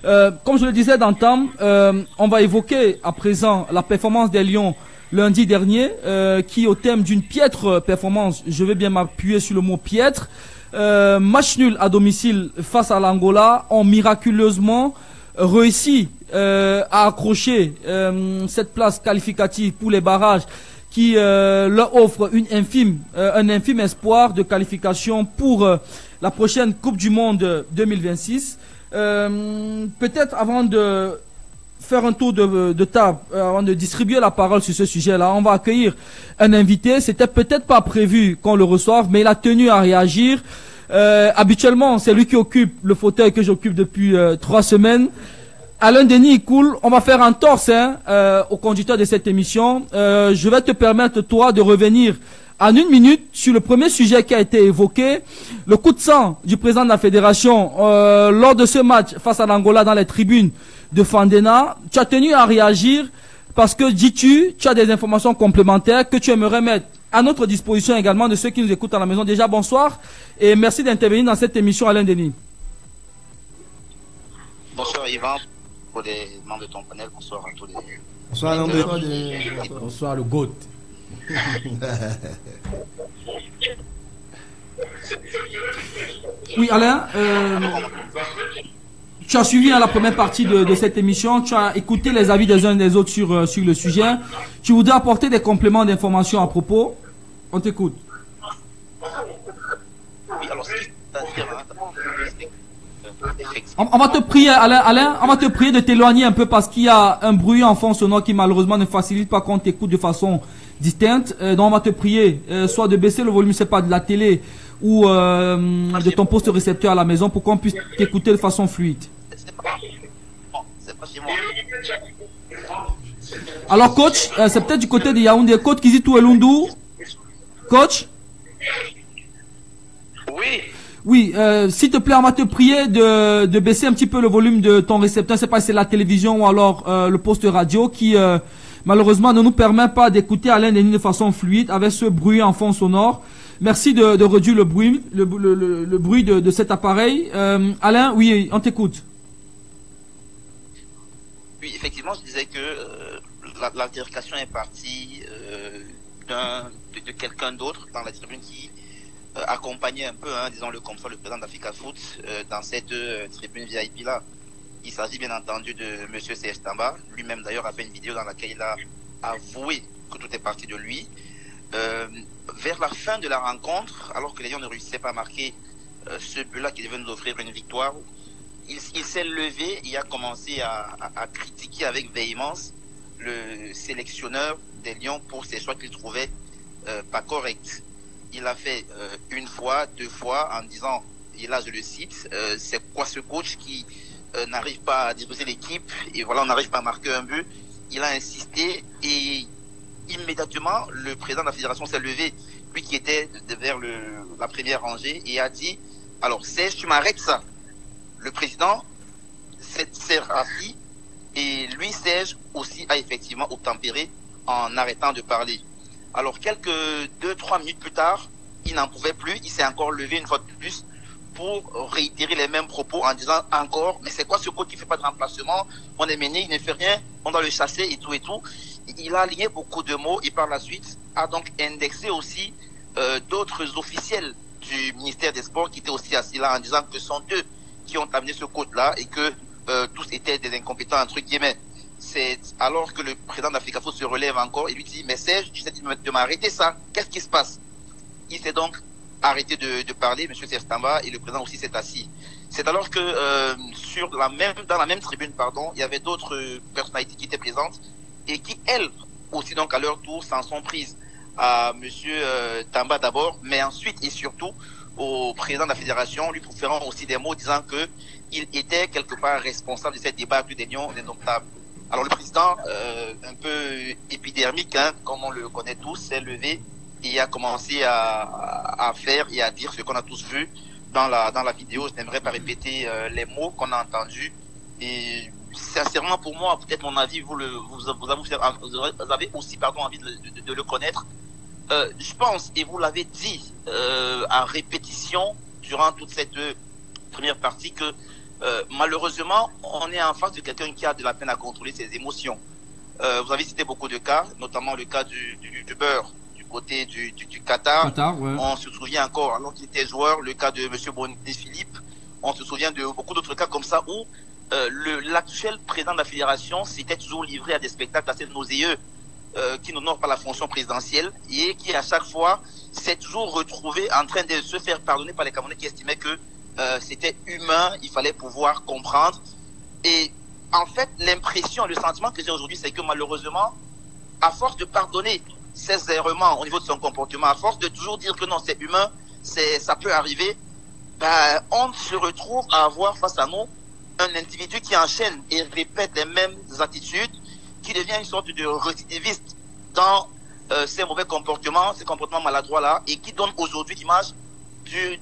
Comme je le disais d'antan, on va évoquer à présent la performance des Lions lundi dernier, qui au thème d'une piètre performance, je vais bien m'appuyer sur le mot piètre, match nul à domicile face à l'Angola, ont miraculeusement réussi à accrocher cette place qualificative pour les barrages qui leur offre un infime espoir de qualification pour la prochaine Coupe du Monde 2026. Peut-être avant de faire un tour de table, avant de distribuer la parole sur ce sujet-là, on va accueillir un invité. C'était peut-être pas prévu qu'on le reçoive, mais il a tenu à réagir. Habituellement, c'est lui qui occupe le fauteuil que j'occupe depuis 3 semaines. Alain Denis Ikoul, on va faire un torse au conducteur de cette émission. Je vais te permettre, toi, de revenir en 1 minute sur le premier sujet qui a été évoqué, le coup de sang du président de la fédération lors de ce match face à l'Angola dans les tribunes de Fandena. Tu as tenu à réagir parce que, dis-tu, tu as des informations complémentaires que tu aimerais mettre à notre disposition également de ceux qui nous écoutent à la maison. Déjà, bonsoir et merci d'intervenir dans cette émission, Alain Denis. Bonsoir Yvan, pour les membres de ton panel, bonsoir à tous les... Bonsoir Alain Denis. Bonsoir le GOAT. Oui, Alain, tu as suivi la première partie de cette émission, tu as écouté les avis des uns et des autres sur le sujet. Tu voudrais apporter des compléments d'information à propos? On t'écoute. Oui, alors, on va te prier, Alain, on va te prier de t'éloigner un peu parce qu'il y a un bruit en fond sonore qui malheureusement ne facilite pas qu'on t'écoute de façon distincte. Donc on va te prier soit de baisser le volume, c'est pas de la télé ou de ton poste récepteur à la maison pour qu'on puisse t'écouter de façon fluide. C'est pas chez moi. Alors coach, c'est peut-être du côté de Yaoundé. Coach Kizitou Elundu. Coach? Oui. Oui, s'il te plaît, on va te prier de baisser un petit peu le volume de ton récepteur. C'est pas si c'est la télévision ou alors le poste radio qui malheureusement ne nous permet pas d'écouter Alain Denis de façon fluide avec ce bruit en fond sonore. Merci de réduire le bruit de cet appareil. Alain, oui, on t'écoute. Oui, effectivement, je disais que l'altercation est partie de quelqu'un d'autre dans la tribune qui accompagnait un peu, disons-le comme ça, le président d'Africa Foot dans cette tribune VIP là. Il s'agit bien entendu de M. Serge Tamba, lui-même d'ailleurs a fait une vidéo dans laquelle il a avoué que tout est parti de lui. Vers la fin de la rencontre, alors que les Lions ne réussissaient pas à marquer ce but-là qui devait nous offrir une victoire, il s'est levé et a commencé à critiquer avec véhémence le sélectionneur des Lions pour ses choix qu'il trouvait pas corrects. Il a fait 1 fois, 2 fois en disant, et là je le cite, c'est quoi ce coach qui n'arrive pas à diriger l'équipe et voilà, on n'arrive pas à marquer un but. Il a insisté et immédiatement le président de la fédération s'est levé, lui qui était vers la première rangée, et a dit, alors Serge, tu m'arrêtes ça. Le président s'est assis et lui, Serge, aussi a effectivement obtempéré en arrêtant de parler. Alors quelques 2-3 minutes plus tard, il n'en pouvait plus, il s'est encore levé une fois de plus pour réitérer les mêmes propos en disant encore, mais c'est quoi ce coach qui fait pas de remplacement, on est mené, il ne fait rien, on doit le chasser et tout et tout. Il a aligné beaucoup de mots et par la suite a donc indexé aussi d'autres officiels du ministère des Sports qui étaient aussi assis là en disant que ce sont eux qui ont amené ce coach-là et que tous étaient des incompétents entre guillemets. C'est alors que le président d'Africa Foot se relève encore et lui dit, mais Serge, tu sais de m'arrêter ça, qu'est-ce qui se passe? Il s'est donc arrêté de parler, M. Serge Tamba, et le président aussi s'est assis. C'est alors que dans la même tribune, il y avait d'autres personnalités qui étaient présentes et qui, elles, aussi donc à leur tour, s'en sont prises à M. Tamba d'abord, mais ensuite et surtout au président de la fédération, lui proférant aussi des mots disant que il était quelque part responsable de cette débâcle des Lions indomptables. Alors le président, un peu épidermique, comme on le connaît tous, s'est levé et a commencé à faire et à dire ce qu'on a tous vu dans la vidéo. Je n'aimerais pas répéter les mots qu'on a entendus. Et sincèrement, pour moi, peut-être mon avis, vous avez aussi envie de le connaître. Je pense, et vous l'avez dit à répétition durant toute cette première partie, que Malheureusement, on est en face de quelqu'un qui a de la peine à contrôler ses émotions. Vous avez cité beaucoup de cas, notamment le cas du beurre du côté du Qatar. Ouais. On se souvient encore, alors qu'il était joueur, le cas de M. Bonis Philippe. On se souvient de beaucoup d'autres cas comme ça où l'actuel président de la fédération s'était toujours livré à des spectacles assez nauséeux qui n'honorent pas la fonction présidentielle et qui à chaque fois s'est toujours retrouvé en train de se faire pardonner par les Camerounais qui estimaient que c'était humain, il fallait pouvoir comprendre. Et en fait, l'impression, le sentiment que j'ai aujourd'hui, c'est que malheureusement, à force de pardonner ses errements au niveau de son comportement, à force de toujours dire que non, c'est humain, ça peut arriver, ben, on se retrouve à avoir face à nous un individu qui enchaîne et répète les mêmes attitudes, qui devient une sorte de récidiviste dans ces mauvais comportements, ces comportements maladroits-là, et qui donne aujourd'hui l'image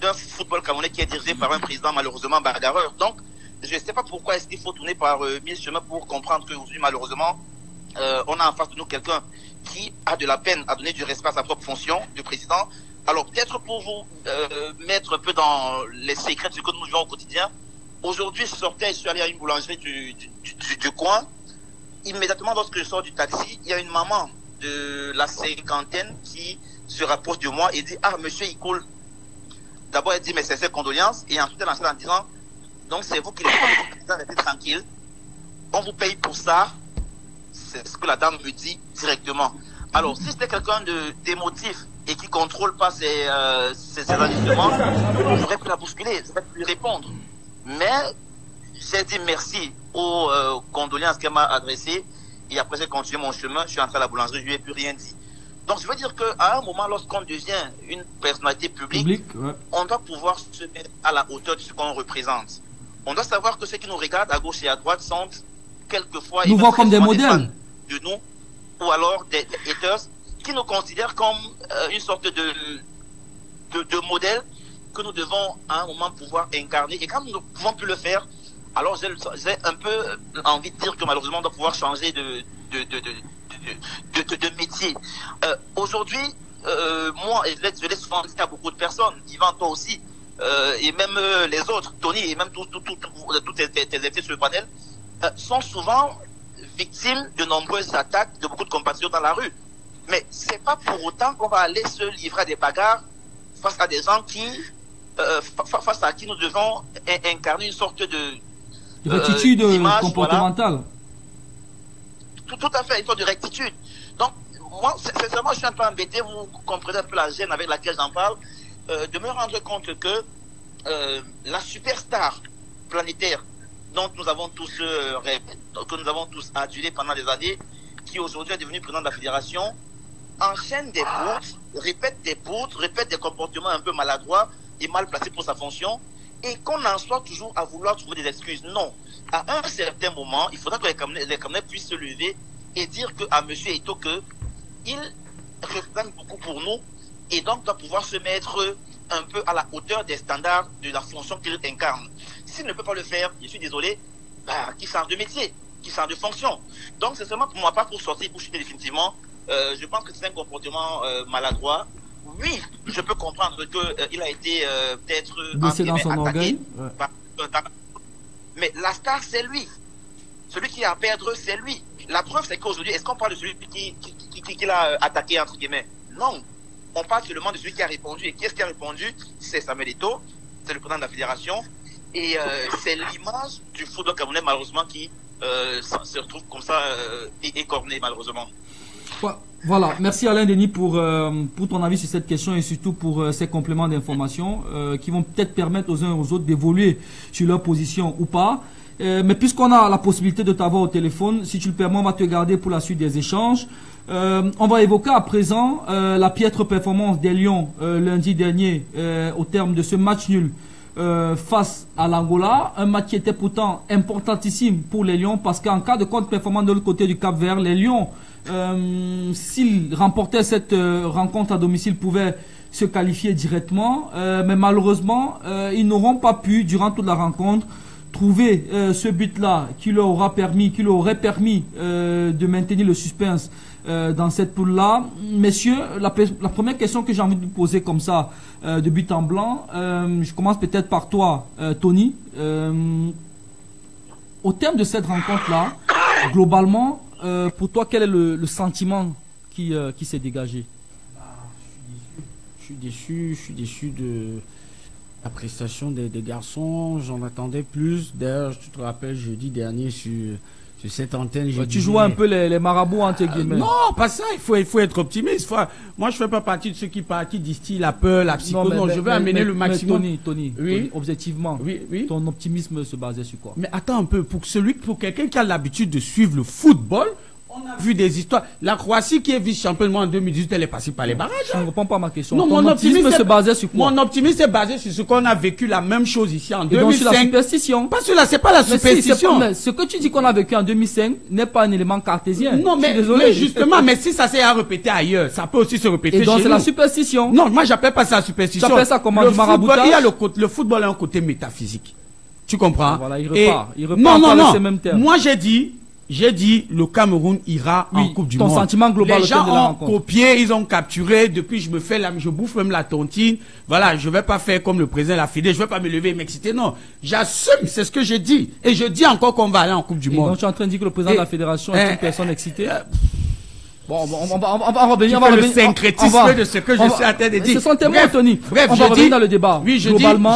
d'un football camerounais qui est dirigé par un président malheureusement bagarreur. Donc, je ne sais pas pourquoi est-ce qu'il faut tourner par mille chemins pour comprendre qu'aujourd'hui, malheureusement, on a en face de nous quelqu'un qui a de la peine à donner du respect à sa propre fonction de président. Alors, peut-être pour vous mettre un peu dans les secrets de ce que nous vivons au quotidien, aujourd'hui, je suis allé à une boulangerie du coin. Immédiatement, lorsque je sors du taxi, il y a une maman de la cinquantaine qui se rapproche de moi et dit « Ah, monsieur, il coule ». D'abord, elle dit « Mais c'est ses condoléances ». Et ensuite, elle enchaîne en disant « Donc, c'est vous qui restez tranquille. On vous paye pour ça ». C'est ce que la dame me dit directement. Alors, si c'était quelqu'un d'émotif et qui contrôle pas ses ajustements, j'aurais pu la bousculer, j'aurais pu lui répondre. Mais j'ai dit merci aux condoléances qu'elle m'a adressées et après j'ai continué mon chemin, je suis entré à la boulangerie, je lui ai plus rien dit. Donc je veux dire qu'à un moment, lorsqu'on devient une personnalité publique, ouais, on doit pouvoir se mettre à la hauteur de ce qu'on représente. On doit savoir que ceux qui nous regardent à gauche et à droite sont quelquefois nous voient comme des modèles de nous, ou alors des haters qui nous considèrent comme une sorte de modèle que nous devons à un moment pouvoir incarner. Et quand nous ne pouvons plus le faire, alors j'ai un peu envie de dire que malheureusement on doit pouvoir changer de métier. Aujourd'hui, moi, et je l'ai souvent dit à beaucoup de personnes, Yvan, toi aussi, et même les autres, Tony, et même tous tes invités sur le panel, sont souvent victimes de nombreuses attaques de beaucoup de compatriotes dans la rue. Mais c'est pas pour autant qu'on va aller se livrer à des bagarres face à des gens qui, face à qui nous devons incarner une sorte de rectitude comportementale. Voilà. Tout à fait, une sorte de rectitude. Donc, moi, sincèrement, je suis un peu embêté, vous comprenez un peu la gêne avec laquelle j'en parle, de me rendre compte que la superstar planétaire dont nous avons tous que nous avons tous adulé pendant des années, qui aujourd'hui est devenu président de la fédération, enchaîne des boutes, répète des comportements un peu maladroits et mal placés pour sa fonction, et qu'on en soit toujours à vouloir trouver des excuses. Non. À un certain moment, il faudra que les Camerounais puissent se lever et dire à M. Eto'o qu'il représente beaucoup pour nous et donc doit pouvoir se mettre un peu à la hauteur des standards de la fonction qu'il incarne. S'il ne peut pas le faire, je suis désolé, qu'il change de métier, qu'il change de fonction. Donc c'est seulement pour moi, pas pour sortir, pour chuter définitivement. Je pense que c'est un comportement maladroit. Oui, je peux comprendre qu'il a été peut-être blessé dans son orgueil. Mais la star, c'est lui. Celui qui a à perdre, c'est lui. La preuve, c'est qu'aujourd'hui, est-ce qu'on parle de celui qui l'a attaqué, entre guillemets? Non. On parle seulement de celui qui a répondu. Et qui est-ce qui a répondu? C'est Samuel Eto'o, c'est le président de la fédération. Et c'est l'image du football camerounais, malheureusement, qui se retrouve comme ça, écorné, malheureusement. Voilà, merci Alain Denis pour ton avis sur cette question et surtout pour ces compléments d'information qui vont peut-être permettre aux uns et aux autres d'évoluer sur leur position ou pas. Mais puisqu'on a la possibilité de t'avoir au téléphone, si tu le permets, on va te garder pour la suite des échanges. On va évoquer à présent la piètre performance des Lions lundi dernier au terme de ce match nul face à l'Angola. Un match qui était pourtant importantissime pour les Lions parce qu'en cas de contre-performance de l'autre côté du Cap-Vert, les Lions, s'ils remportaient cette rencontre à domicile, pouvaient se qualifier directement. Mais malheureusement, ils n'auront pas pu, durant toute la rencontre, trouver ce but-là qui leur aurait permis de maintenir le suspense dans cette poule-là. Messieurs, la première question que j'ai envie de vous poser comme ça, de but en blanc, je commence peut-être par toi, Tony. au terme de cette rencontre-là, globalement, pour toi, quel est le sentiment qui s'est dégagé? Je suis déçu de la prestation des garçons. J'en attendais plus. D'ailleurs, tu te rappelles, jeudi dernier sur cette antenne. Tu jouais un peu les marabouts, entre guillemets. Non, pas ça. Il faut être optimiste. Moi, je fais pas partie de ceux qui distillent la peur, la psychose. Non, je veux amener le maximum. Tony, objectivement, ton optimisme se basait sur quoi? Mais attends un peu. Pour quelqu'un qui a l'habitude de suivre le football, on a vu des histoires. La Croatie qui est vice-championne en 2018, elle est passée par les barrages. Je ne réponds pas à ma question. Non, ton optimisme se basait sur quoi? Mon optimisme est basé sur ce qu'on a vécu la même chose ici en 2005. Donc sur la superstition. Pas sur la, c'est pas la superstition. Mais ce que tu dis qu'on a vécu en 2005 n'est pas un élément cartésien. Non, mais justement, mais si ça s'est à répéter ailleurs, ça peut aussi se répéter. Et donc c'est la superstition. Non, moi j'appelle pas ça la superstition. Tu appelles ça comment? Du maraboutage? Le football a un côté métaphysique. Tu comprends? Voilà, il repart. Non. Ces mêmes termes. Moi j'ai dit le Cameroun ira en Coupe du Monde. Ton sentiment global. Les gens ont copié, ils ont capturé. Depuis, je bouffe même la tontine. Voilà, je vais pas faire comme le président l'a fait. Je vais pas me lever et m'exciter. Non, j'assume, c'est ce que j'ai dit. Et je dis encore qu'on va aller en Coupe du Monde. Donc tu es en train de dire que le président de la fédération est une personne excitée. Bon, on va revenir. Le syncrétisme de ce que je suis en train de dire. Ce sont tes mots, Tony. Bref, on va revenir dans le débat. Oui, j'ai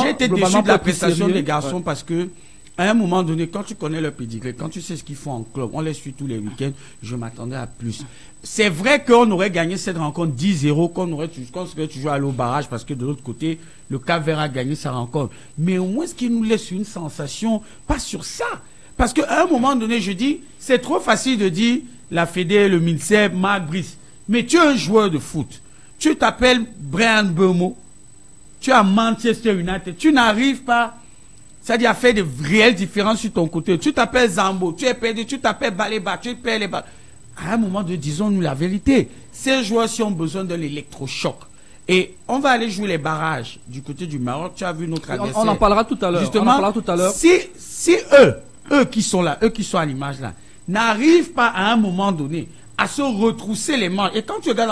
été déçu de la prestation des garçons parce que à un moment donné, quand tu connais leur pédigré, quand tu sais ce qu'ils font en club, on les suit tous les week-ends, je m'attendais à plus. C'est vrai qu'on aurait gagné cette rencontre 10-0, qu'on serait toujours allé au barrage parce que de l'autre côté, le Cap-Vert a gagné sa rencontre. Mais au moins, ce qui nous laisse une sensation, pas sur ça. Parce qu'à un moment donné, je dis, c'est trop facile de dire la Fédé, le MINSEP, Marc Brice. Mais tu es un joueur de foot. Tu t'appelles Brian Mbeumo. Tu es à Manchester United. Tu n'arrives pas, c'est-à-dire à faire de réelles différences sur ton côté. Tu t'appelles Zambo. Tu es perdu. Tu t'appelles Baléba. Tu perds les balles. À un moment donné, disons-nous la vérité. Ces joueurs-ci ont besoin de l'électrochoc. Et on va aller jouer les barrages du côté du Maroc. Tu as vu notre adversaire. On en parlera tout à l'heure. Justement, si eux qui sont là, eux qui sont à l'image là, n'arrivent pas à un moment donné à se retrousser les manches. Et quand tu regardes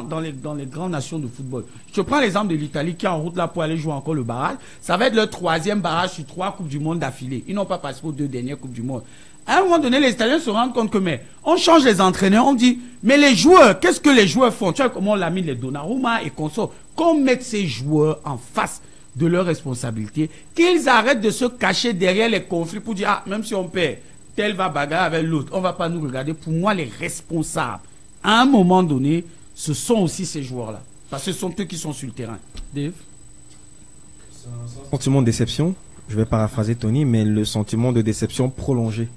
dans les grandes nations de football, je prends l'exemple de l'Italie qui est en route là pour aller jouer encore le barrage. Ça va être leur 3e barrage sur 3 Coupes du Monde d'affilée. Ils n'ont pas participé aux 2 dernières Coupes du Monde. À un moment donné, les Italiens se rendent compte que, mais, on change les entraîneurs, on dit, mais les joueurs, qu'est-ce que les joueurs font? Tu vois comment on l'a mis les Donnarumma et consorts. Qu'on mette ces joueurs en face de leurs responsabilités, qu'ils arrêtent de se cacher derrière les conflits pour dire, ah, même si on perd, tel va bagarrer avec l'autre, on va pas nous regarder. Pour moi, les responsables, à un moment donné, ce sont aussi ces joueurs-là. Parce que ce sont eux qui sont sur le terrain. Dave? C'est un sentiment de déception, je vais paraphraser Tony, mais le sentiment de déception prolongé.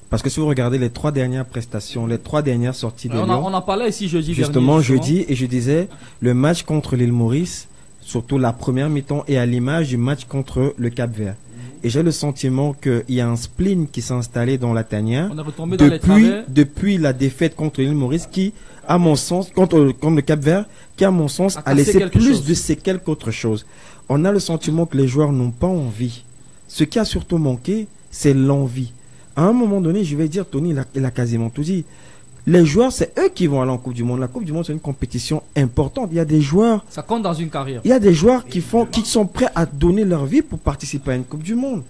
Parce que si vous regardez les 3 dernières prestations, les 3 dernières sorties de Lyon... On en parlait ici jeudi dernier. Justement, jeudi, et je disais, le match contre l'île Maurice, surtout la première mi-temps, est à l'image du match contre le Cap-Vert. Et j'ai le sentiment qu'il y a un spleen qui s'est installé dans la tanière depuis la défaite contre l'île Maurice qui, à mon sens, contre le Cap-Vert, qui, à mon sens, a laissé plus de séquelles qu'autre chose. On a le sentiment que les joueurs n'ont pas envie. Ce qui a surtout manqué, c'est l'envie. À un moment donné, je vais dire, Tony, il a quasiment tout dit. Les joueurs, c'est eux qui vont aller en Coupe du Monde. La Coupe du Monde, c'est une compétition importante. Il y a des joueurs... Ça compte dans une carrière. Il y a des joueurs qui sont prêts à donner leur vie pour participer à une Coupe du Monde.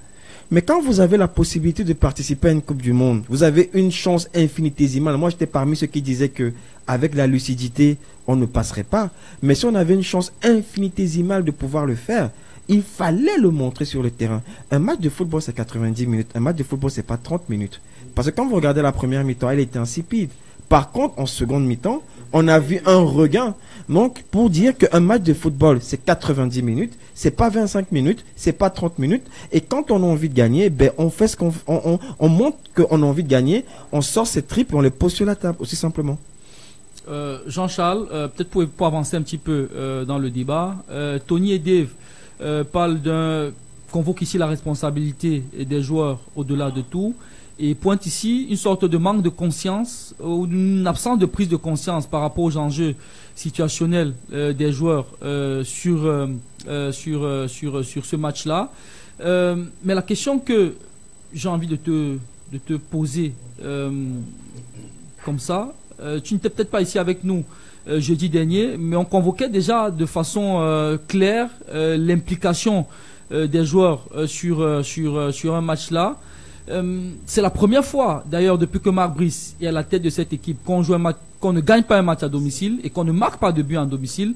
Mais quand vous avez la possibilité de participer à une Coupe du Monde, vous avez une chance infinitésimale. Moi, j'étais parmi ceux qui disaient que avec la lucidité, on ne passerait pas. Mais si on avait une chance infinitésimale de pouvoir le faire, il fallait le montrer sur le terrain. Un match de football, c'est 90 minutes. Un match de football, c'est pas 30 minutes. Parce que quand vous regardez la première mi-temps, elle était insipide. Par contre, en seconde mi-temps, on a vu un regain. Donc, pour dire qu'un match de football, c'est 90 minutes, c'est pas 25 minutes, c'est pas 30 minutes. Et quand on a envie de gagner, ben, on fait ce on montre qu'on a envie de gagner, on sort ses tripes et on les pose sur la table, aussi simplement. Jean-Charles, peut-être pour avancer un petit peu dans le débat, Tony et Dave parlent convoquent ici la responsabilité des joueurs au-delà de tout. Et pointe ici une sorte de manque de conscience ou une absence de prise de conscience par rapport aux enjeux situationnels des joueurs sur ce match-là. Mais la question que j'ai envie de te poser comme ça, tu n'étais peut-être pas ici avec nous jeudi dernier, mais on convoquait déjà de façon claire l'implication des joueurs sur un match-là. C'est la première fois, d'ailleurs, depuis que Marc Brice est à la tête de cette équipe, qu'on ne gagne pas un match à domicile et qu'on ne marque pas de but à domicile.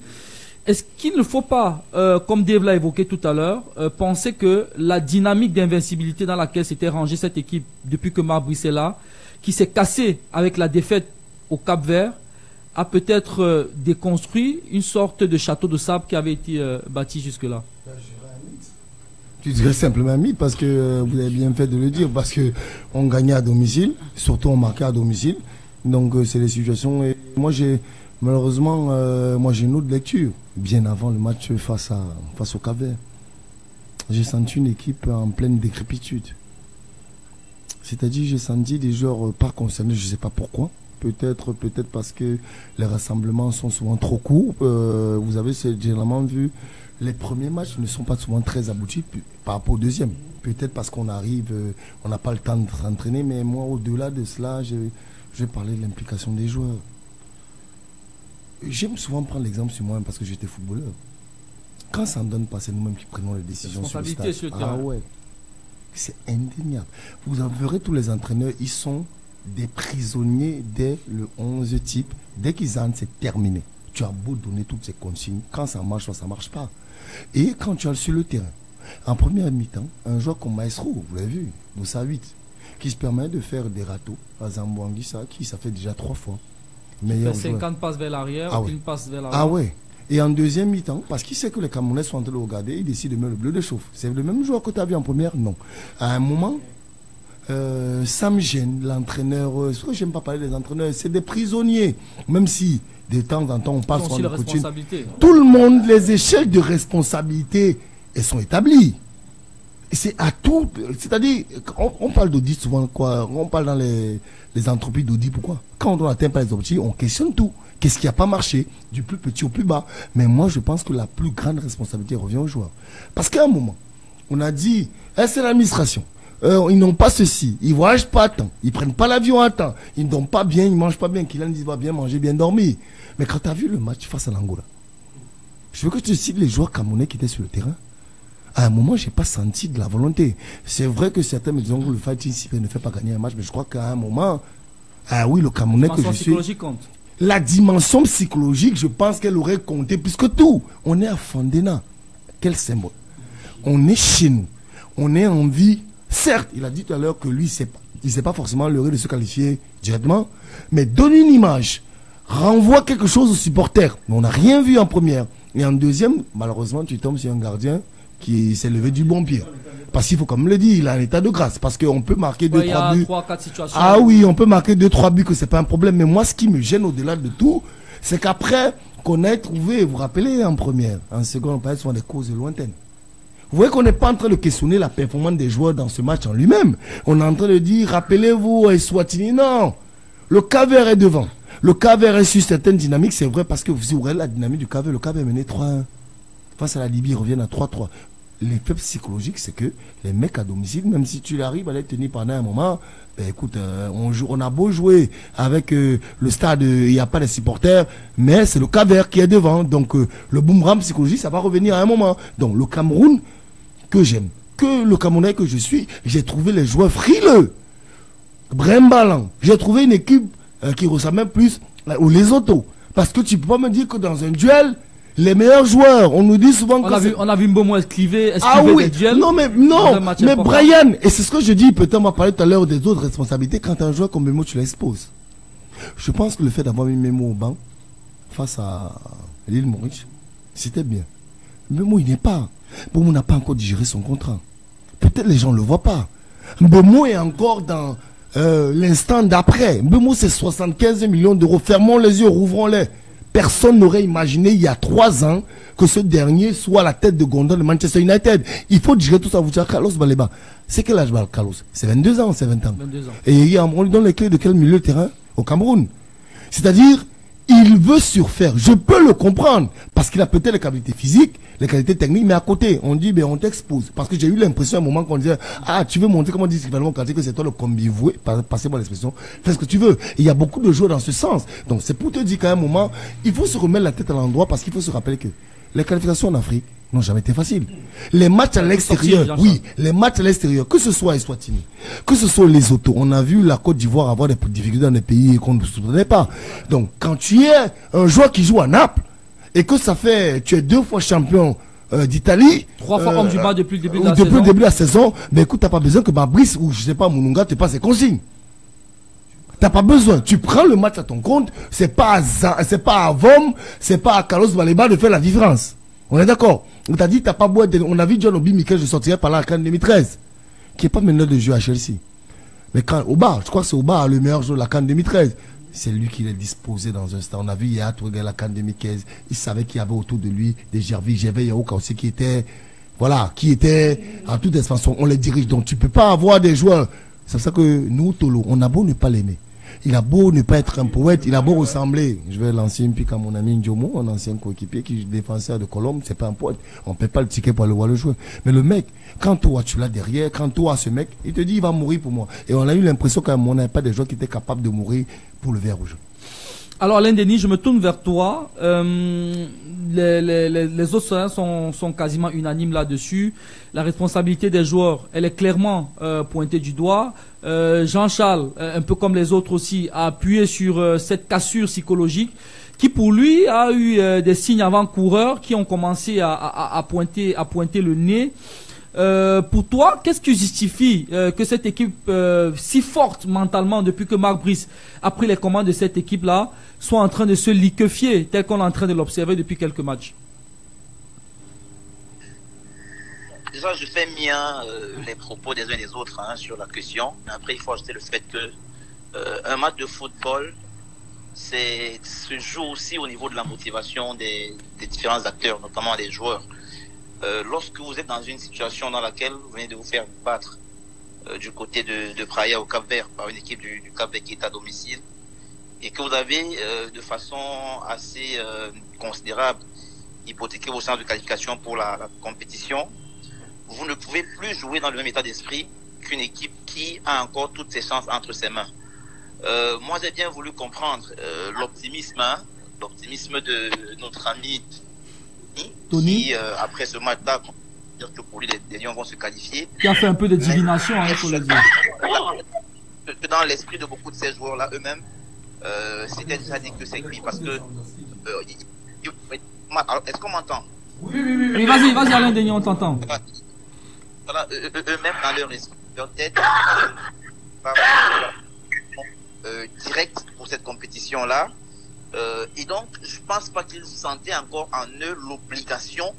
Est-ce qu'il ne faut pas, comme Dave l'a évoqué tout à l'heure, penser que la dynamique d'invincibilité dans laquelle s'était rangée cette équipe depuis que Marc Brice est là, qui s'est cassée avec la défaite au Cap-Vert, a peut-être déconstruit une sorte de château de sable qui avait été bâti jusque-là? Tu dirais simplement un mythe parce que vous avez bien fait de le dire, parce que on gagnait à domicile, surtout on marquait à domicile. Donc c'est les situations. Et moi malheureusement, moi j'ai une autre lecture. Bien avant le match face au Cap-Vert, j'ai senti une équipe en pleine décrépitude. C'est-à-dire j'ai senti des joueurs pas concernés, je ne sais pas pourquoi. Peut-être parce que les rassemblements sont souvent trop courts. Vous avez généralement vu, les premiers matchs ne sont pas souvent très aboutis par rapport au deuxième. Peut-être parce qu'on arrive, on n'a pas le temps de s'entraîner, mais moi, au-delà de cela, je vais parler de l'implication des joueurs. J'aime souvent prendre l'exemple sur moi-même parce que j'étais footballeur. Quand ça ne donne pas, c'est nous-mêmes qui prenons les décisions sur le stade. Sur le terrain. Ah ouais, c'est indéniable. Vous en verrez tous les entraîneurs, ils sont des prisonniers dès le 11 type. Dès qu'ils entrent, c'est terminé. Tu as beau donner toutes ces consignes, quand ça marche, ça ne marche pas. Et quand tu es sur le terrain, en première mi-temps, un joueur comme Maestro, vous l'avez vu, Moussa 8, qui se permet de faire des râteaux à Zamboanguissa, qui ça fait déjà 3 fois. Il fait 50 passes vers l'arrière, une passe vers l'arrière. Ah ouais. Et en deuxième mi-temps, parce qu'il sait que les Camerounais sont en train de le regarder, il décide de mettre le bleu de chauffe. C'est le même joueur que tu as vu en première? Non. À un moment, ça me gêne, l'entraîneur. Ce que j'aime pas parler des entraîneurs, c'est des prisonniers. Même si de temps en temps on passe sur la responsabilité. Tout le monde, les échelles de responsabilité, elles sont établies. C'est à tout. C'est-à-dire, on parle d'audit souvent, quoi. On parle dans les entreprises d'audit, pourquoi? Quand on n'atteint pas les objectifs, on questionne tout. Qu'est-ce qui n'a pas marché, du plus petit au plus bas? Mais moi, je pense que la plus grande responsabilité revient aux joueurs. Parce qu'à un moment, on a dit, c'est l'administration. Ils n'ont pas ceci, ils ne voyagent pas à temps, ils ne prennent pas l'avion à temps, ils ne dorment pas bien, ils ne mangent pas bien, Kylian dit va bien manger, bien dormir. Mais quand tu as vu le match face à l'Angola, je veux que tu cites les joueurs camerounais qui étaient sur le terrain. À un moment, je n'ai pas senti de la volonté. C'est vrai que certains me disent que le fighting ne fait pas gagner un match, mais je crois qu'à un moment, oui, le Camerounais que je suis... compte. La dimension psychologique, je pense qu'elle aurait compté plus que tout. On est à Fandena. Quel symbole. On est chez nous. On est en vie. Certes, il a dit tout à l'heure que lui, il ne sait pas forcément l'heureux de se qualifier directement, mais donne une image. Renvoie quelque chose aux supporters. Mais on n'a rien vu en première. Et en deuxième, malheureusement, tu tombes sur un gardien qui s'est levé du bon pied. Parce qu'il faut comme le dire, il a un état de grâce. Parce qu'on peut marquer 2-3 buts. 3-4 situations. Ah oui, on peut marquer 2-3 buts, que c'est pas un problème. Mais moi, ce qui me gêne au-delà de tout, c'est qu'après qu'on ait trouvé, vous vous rappelez, en première, en seconde, on parlait souvent des causes lointaines. Vous voyez qu'on n'est pas en train de questionner la performance des joueurs dans ce match en lui-même. On est en train de dire, rappelez-vous, Eswatini, non. Le Cap-Vert est devant. Le Cap-Vert est sur certaines dynamiques, c'est vrai, parce que vous regardez la dynamique du Cap-Vert, le Cap-Vert mené 3-1. Face à la Libye, ils reviennent à 3-3. L'effet psychologique, c'est que les mecs à domicile, même si tu arrives à les tenir pendant un moment, ben écoute, on a beau jouer avec le stade, il n'y a pas de supporters, mais c'est le Cap-Vert qui est devant. Donc le boomerang psychologique, ça va revenir à un moment. Donc le Cameroun, que j'aime, que le Camerounais que je suis, j'ai trouvé les joueurs frileux, brimbalants. J'ai trouvé une équipe qui ressemble même plus aux Lesotho. Parce que tu peux pas me dire que dans un duel, les meilleurs joueurs, on nous dit souvent on a vu Mbomo esquiver des duels. Non, mais Brian, et c'est ce que je dis, peut-être on va parler tout à l'heure des autres responsabilités, quand un joueur comme Memo, tu l'exposes. Je pense que le fait d'avoir mis Memo au banc, face à l'île Maurice, c'était bien. Memo, il n'est pas. Mbomo n'a pas encore digéré son contrat. Peut-être les gens ne le voient pas. Mbomo est encore dans l'instant d'après. Mbomo, c'est 75 millions d'euros. Fermons les yeux, rouvrons-les. Personne n'aurait imaginé il y a 3 ans que ce dernier soit à la tête de gondole de Manchester United. Il faut digérer tout ça. Vous dire Carlos Baleba. C'est quel âge Carlos? C'est 22 ans, c'est 20 ans. 22 ans. Et on lui donne les clés de quel milieu de terrain? Au Cameroun. C'est-à-dire, il veut surfaire. Je peux le comprendre. Parce qu'il a peut-être les qualités physiques, les qualités techniques, mais à côté, on dit, ben, on t'expose. Parce que j'ai eu l'impression à un moment qu'on disait, tu veux montrer comment dire que c'est toi le combi-voué, passez-moi l'expression, fais ce que tu veux. Et il y a beaucoup de joueurs dans ce sens. Donc c'est pour te dire qu'à un moment, il faut se remettre la tête à l'endroit parce qu'il faut se rappeler que les qualifications en Afrique, n'ont jamais été faciles. Les matchs à l'extérieur, oui, les matchs à l'extérieur, que ce soit Eswatini, que ce soit les autos, on a vu la Côte d'Ivoire avoir des difficultés dans des pays qu'on ne soutenait pas. Donc, quand tu es un joueur qui joue à Naples, et que ça fait, tu es 2 fois champion d'Italie, 3 fois homme du match depuis le début de la depuis saison. Le début de la saison, mais écoute, t'as pas besoin que Fabrice ou je sais pas Moununga te passe ses consignes. T'as pas besoin. Tu prends le match à ton compte. C'est pas à Vom, c'est pas à Carlos Baleba de faire la différence. On est d'accord. On t'a dit, t'as pas beau être, on a vu John Obi Mikel, je sortirais par là en 2013, qui est pas meneur de jeu à Chelsea. Mais quand, Oba, je crois que c'est Oba le meilleur joueur de la CAN 2013. C'est lui qui l'a disposé dans un stade. On a vu Yaya Touré la CAN 2015. Il savait qu'il y avait autour de lui des Gervais, j'avais Yaouka aussi qui était, voilà, qui était en toute expansion. On les dirige. Donc tu peux pas avoir des joueurs. C'est pour ça que nous, Tolo, on a beau ne pas l'aimer. Il a beau ne pas être un poète, il a beau ressembler. Je vais lancer une pique à mon ami Ndjomo, un ancien coéquipier qui est défenseur de Colombe, c'est pas un poète. On ne paie pas le ticket pour aller voir le joueur. Mais le mec, quand toi tu l'as derrière, quand toi ce mec, il te dit il va mourir pour moi. Et on a eu l'impression quand même on n'avait pas des joueurs qui étaient capables de mourir pour le vert rouge. Alors Alain Denis, je me tourne vers toi. Les autres sont quasiment unanimes là-dessus. La responsabilité des joueurs, elle est clairement pointée du doigt. Jean-Charles, un peu comme les autres aussi, a appuyé sur cette cassure psychologique qui pour lui a eu des signes avant-coureurs qui ont commencé à pointer le nez. Pour toi, qu'est-ce qui justifie que cette équipe si forte mentalement depuis que Marc Brice a pris les commandes de cette équipe-là soit en train de se liquéfier tel qu'on est en train de l'observer depuis quelques matchs? Déjà, je fais mien les propos des uns et des autres sur la question. Mais après, il faut ajouter le fait que un match de football se joue aussi au niveau de la motivation des différents acteurs, notamment des joueurs. Lorsque vous êtes dans une situation dans laquelle vous venez de vous faire battre du côté de Praia au Cap-Vert par une équipe du Cap-Vert qui est à domicile et que vous avez de façon assez considérable hypothéqué vos chances de qualification pour la compétition, vous ne pouvez plus jouer dans le même état d'esprit qu'une équipe qui a encore toutes ses chances entre ses mains. Moi, j'ai bien voulu comprendre l'optimisme de notre ami Tony, qui, après ce match-là, dire que pour lui, les Lions vont se qualifier. Qui a fait un peu de divination, il faut le dire. Dans l'esprit de beaucoup de ces joueurs-là eux-mêmes, c'était déjà dit que c'est lui, parce que... est-ce qu'on m'entend? Oui, vas-y, Alain Denis, on t'entend. Voilà, eux-mêmes, dans leur tête, direct pour cette compétition-là. Et donc, je pense pas qu'ils sentaient encore en eux l'obligation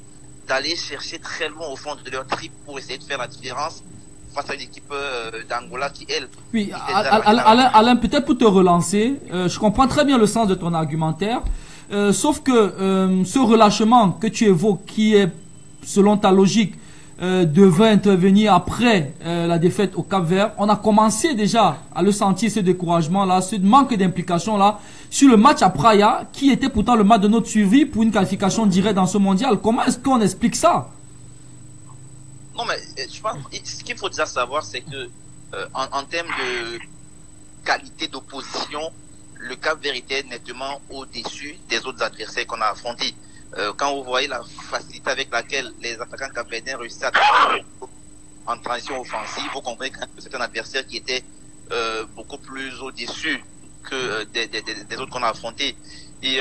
d'aller chercher très loin au fond de leur trip pour essayer de faire la différence face à une équipe d'Angola qui, elle... Oui, Alain, peut-être pour te relancer, je comprends très bien le sens de ton argumentaire, sauf que ce relâchement que tu évoques, qui est, selon ta logique, devrait intervenir après la défaite au Cap-Vert. On a commencé déjà à le sentir, ce découragement-là, ce manque d'implication-là, sur le match à Praia, qui était pourtant le match de notre survie pour une qualification directe dans ce mondial. Comment est-ce qu'on explique ça? Non, mais je pense ce qu'il faut déjà savoir, c'est que en termes de qualité d'opposition, le Cap-Vert était nettement au-dessus des autres adversaires qu'on a affrontés. Quand vous voyez la facilité avec laquelle les attaquants capverdiens réussissent à travailler en transition offensive, vous comprenez que c'est un adversaire qui était beaucoup plus au-dessus que des autres qu'on a affrontés. Et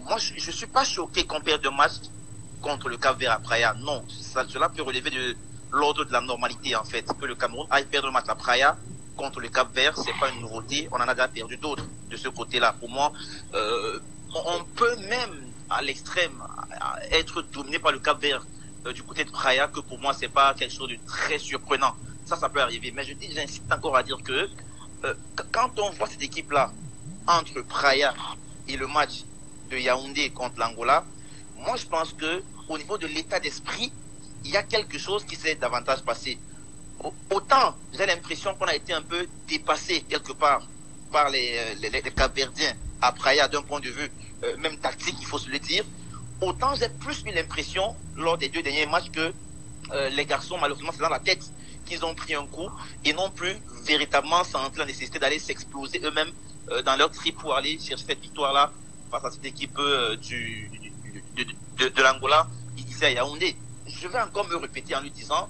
moi, je suis pas choqué qu'on perde un match contre le Cap-Vert à Praia. Non, cela peut relever de l'ordre de la normalité, en fait. Que le Cameroun aille perdre un match à Praia contre le Cap-Vert, c'est pas une nouveauté. On en a déjà perdu d'autres de ce côté-là. Pour moi, on peut même à l'extrême être dominé par le Cap-Vert du côté de Praia, que pour moi c'est pas quelque chose de très surprenant. Ça peut arriver, mais j'insiste encore à dire que quand on voit cette équipe là entre Praia et le match de Yaoundé contre l'Angola, moi je pense que au niveau de l'état d'esprit, il y a quelque chose qui s'est davantage passé. Autant j'ai l'impression qu'on a été un peu dépassé quelque part par les Cap-Verdiens à Praia d'un point de vue même tactique, il faut se le dire. Autant j'ai plus eu l'impression lors des 2 derniers matchs que les garçons, malheureusement, c'est dans la tête qu'ils ont pris un coup et non plus véritablement sentir la nécessité d'aller s'exploser eux-mêmes dans leur trip pour aller chercher cette victoire-là face à cette équipe de l'Angola, ici à Yaoundé. je vais encore me répéter en lui disant,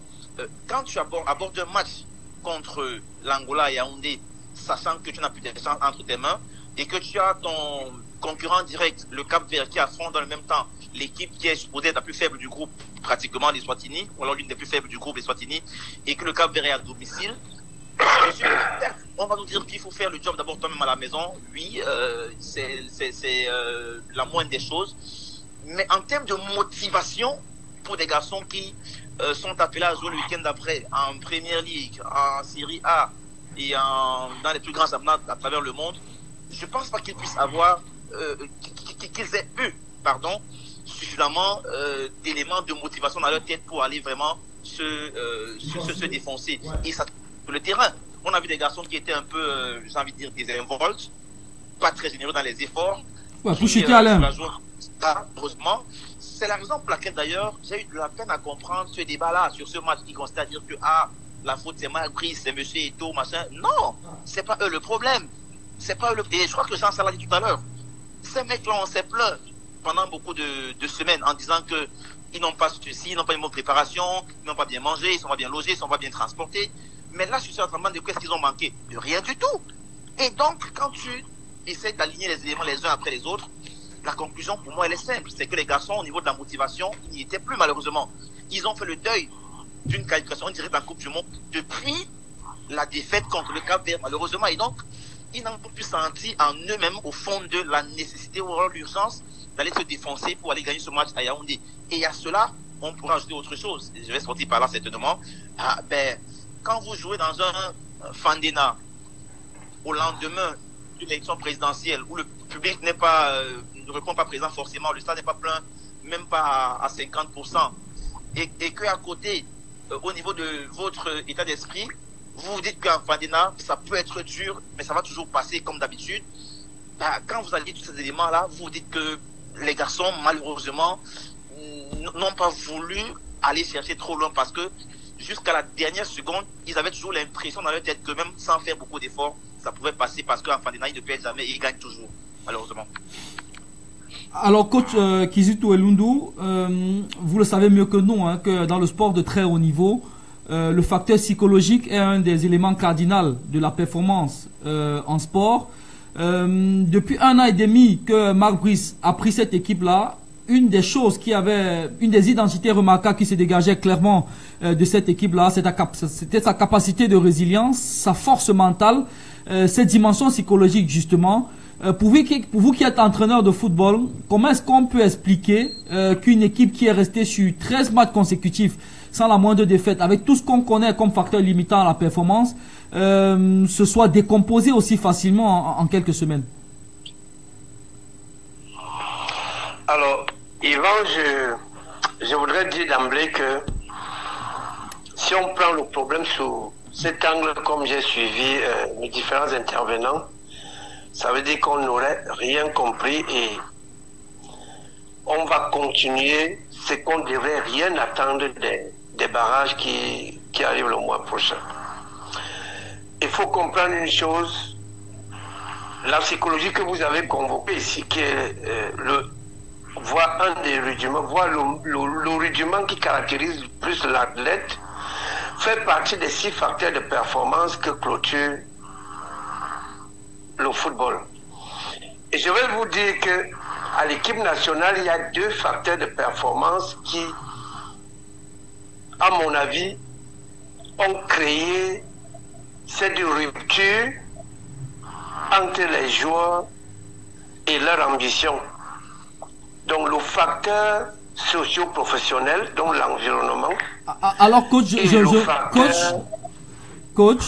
quand tu abordes un match contre l'Angola et Yaoundé, sachant que tu n'as plus de chance entre tes mains, et que tu as ton concurrent direct, le Cap-Vert, qui affronte dans le même temps l'équipe qui est supposée être la plus faible du groupe, pratiquement les Swatini, ou alors l'une des plus faibles du groupe, les Swatini, et que le Cap-Vert est à domicile, on va nous dire qu'il faut faire le job d'abord toi-même à la maison. Oui, c'est la moindre des choses. Mais en termes de motivation, pour des garçons qui sont appelés à jouer le week-end d'après en Premier League, en Série A et dans les plus grands championnats à travers le monde, je pense pas qu'ils puissent avoir, qu'ils aient eu, suffisamment d'éléments de motivation dans leur tête pour aller vraiment se défoncer. Et ça, sur le terrain, on a vu des garçons qui étaient un peu, j'ai envie de dire, désinvoltes, pas très généreux dans les efforts. Ouais, pour chuter Alain. Heureusement, c'est la raison pour laquelle d'ailleurs j'ai eu de la peine à comprendre ce débat-là sur ce match qui consiste à dire que la faute c'est Marc Brice, c'est Monsieur Eto'o, machin. Non, c'est pas eux le problème. C'est pas eux le. Et je crois que Jean l'a dit tout à l'heure. Ces mecs-là, on s'est plaint pendant beaucoup de semaines en disant que ils n'ont pas ceci, ils n'ont pas une bonne préparation, ils n'ont pas bien mangé, ils sont pas bien logés, ils sont pas bien transportés. Mais là, je suis en train de me demander qu'est-ce qu'ils ont manqué. De rien du tout. Et donc, quand tu essaies d'aligner les éléments les uns après les autres, la conclusion pour moi elle est simple, c'est que les garçons au niveau de la motivation, ils n'y étaient plus malheureusement. Ils ont fait le deuil d'une qualification directe en Coupe du Monde depuis la défaite contre le Cap-Vert malheureusement, et donc ils n'ont plus senti en eux-mêmes au fond de la nécessité ou l'urgence d'aller se défoncer pour aller gagner ce match à Yaoundé. Et à cela, on pourra ajouter autre chose. Et je vais sortir par là certainement. Quand vous jouez dans un Fandena au lendemain d'une élection présidentielle où le public ne répond pas présent forcément, le stade n'est pas plein, même pas à 50%, et que à côté, au niveau de votre état d'esprit, vous vous dites qu'en Fandena, ça peut être dur, mais ça va toujours passer comme d'habitude. Quand vous allez tous ces éléments-là, vous vous dites que les garçons, malheureusement, n'ont pas voulu aller chercher trop loin parce que jusqu'à la dernière seconde, ils avaient toujours l'impression dans leur tête que même sans faire beaucoup d'efforts, ça pouvait passer parce qu'en Fandena, ils ne perdent jamais et ils gagnent toujours, malheureusement. Alors, coach Kizito Elundu, vous le savez mieux que nous, hein, que dans le sport de très haut niveau, le facteur psychologique est un des éléments cardinaux de la performance en sport. Depuis 1 an et demi que Marc Brice a pris cette équipe-là, une des identités remarquables qui se dégageait clairement de cette équipe-là, c'était sa capacité de résilience, sa force mentale, cette dimension psychologique justement. Pour vous qui êtes entraîneur de football, comment est-ce qu'on peut expliquer qu'une équipe qui est restée sur 13 matchs consécutifs sans la moindre défaite, avec tout ce qu'on connaît comme facteur limitant à la performance, se soit décomposée aussi facilement en quelques semaines? Alors, Yvan, je voudrais dire d'emblée que si on prend le problème sous cet angle, comme j'ai suivi les différents intervenants, ça veut dire qu'on n'aurait rien compris et on va continuer ce qu'on ne devrait rien attendre des barrages qui arrivent le mois prochain. Il faut comprendre une chose, la psychologie que vous avez convoquée ici, qui est un des rudiments, le rudiment qui caractérise plus l'athlète, fait partie des 6 facteurs de performance que clôture le football. Et je vais vous dire que à l'équipe nationale, il y a 2 facteurs de performance qui, à mon avis, ont créé cette rupture entre les joueurs et leur ambition. Donc le facteur socio-professionnel, donc l'environnement. Alors coach, coach.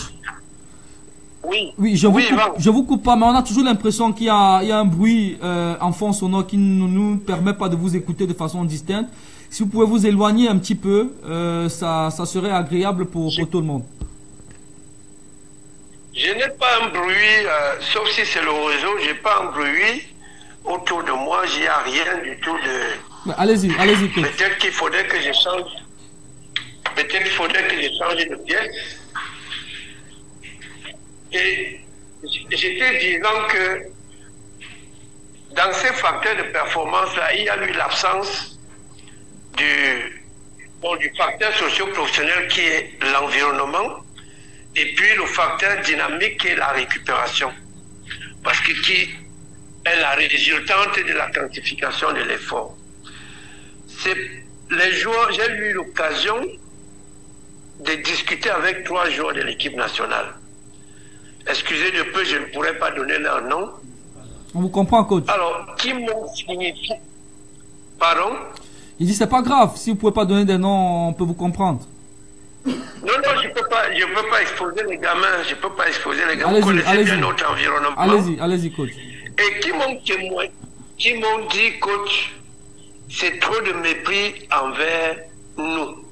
Oui, je vous coupe pas, mais on a toujours l'impression qu'il y a un bruit en fond sonore qui ne nous permet pas de vous écouter de façon distincte. Si vous pouvez vous éloigner un petit peu, ça serait agréable pour tout le monde. Je n'ai pas un bruit, sauf si c'est le réseau, j'ai pas un bruit autour de moi, il n'y a rien du tout de... Allez-y. Peut-être qu'il faudrait que je change. De pièce. Et j'étais disant que dans ces facteurs de performance-là, il y a eu l'absence du facteur socio-professionnel qui est l'environnement, et puis le facteur dynamique qui est la récupération. Parce que qui est la résultante de la quantification de l'effort. C'est les joueurs, j'ai eu l'occasion de discuter avec 3 joueurs de l'équipe nationale. Excusez de peu, je ne pourrais pas donner leur nom. On vous comprend, coach. Alors, qui m'ont signifié... Pardon? Il dit c'est pas grave, si vous pouvez pas donner des noms, on peut vous comprendre. Non, je peux pas exposer les gamins, je peux pas exposer les gamins. Vous connaissez bien notre environnement. Allez-y, coach. Et qui m'ont témoigné, qui m'ont dit, coach, c'est trop de mépris envers nous.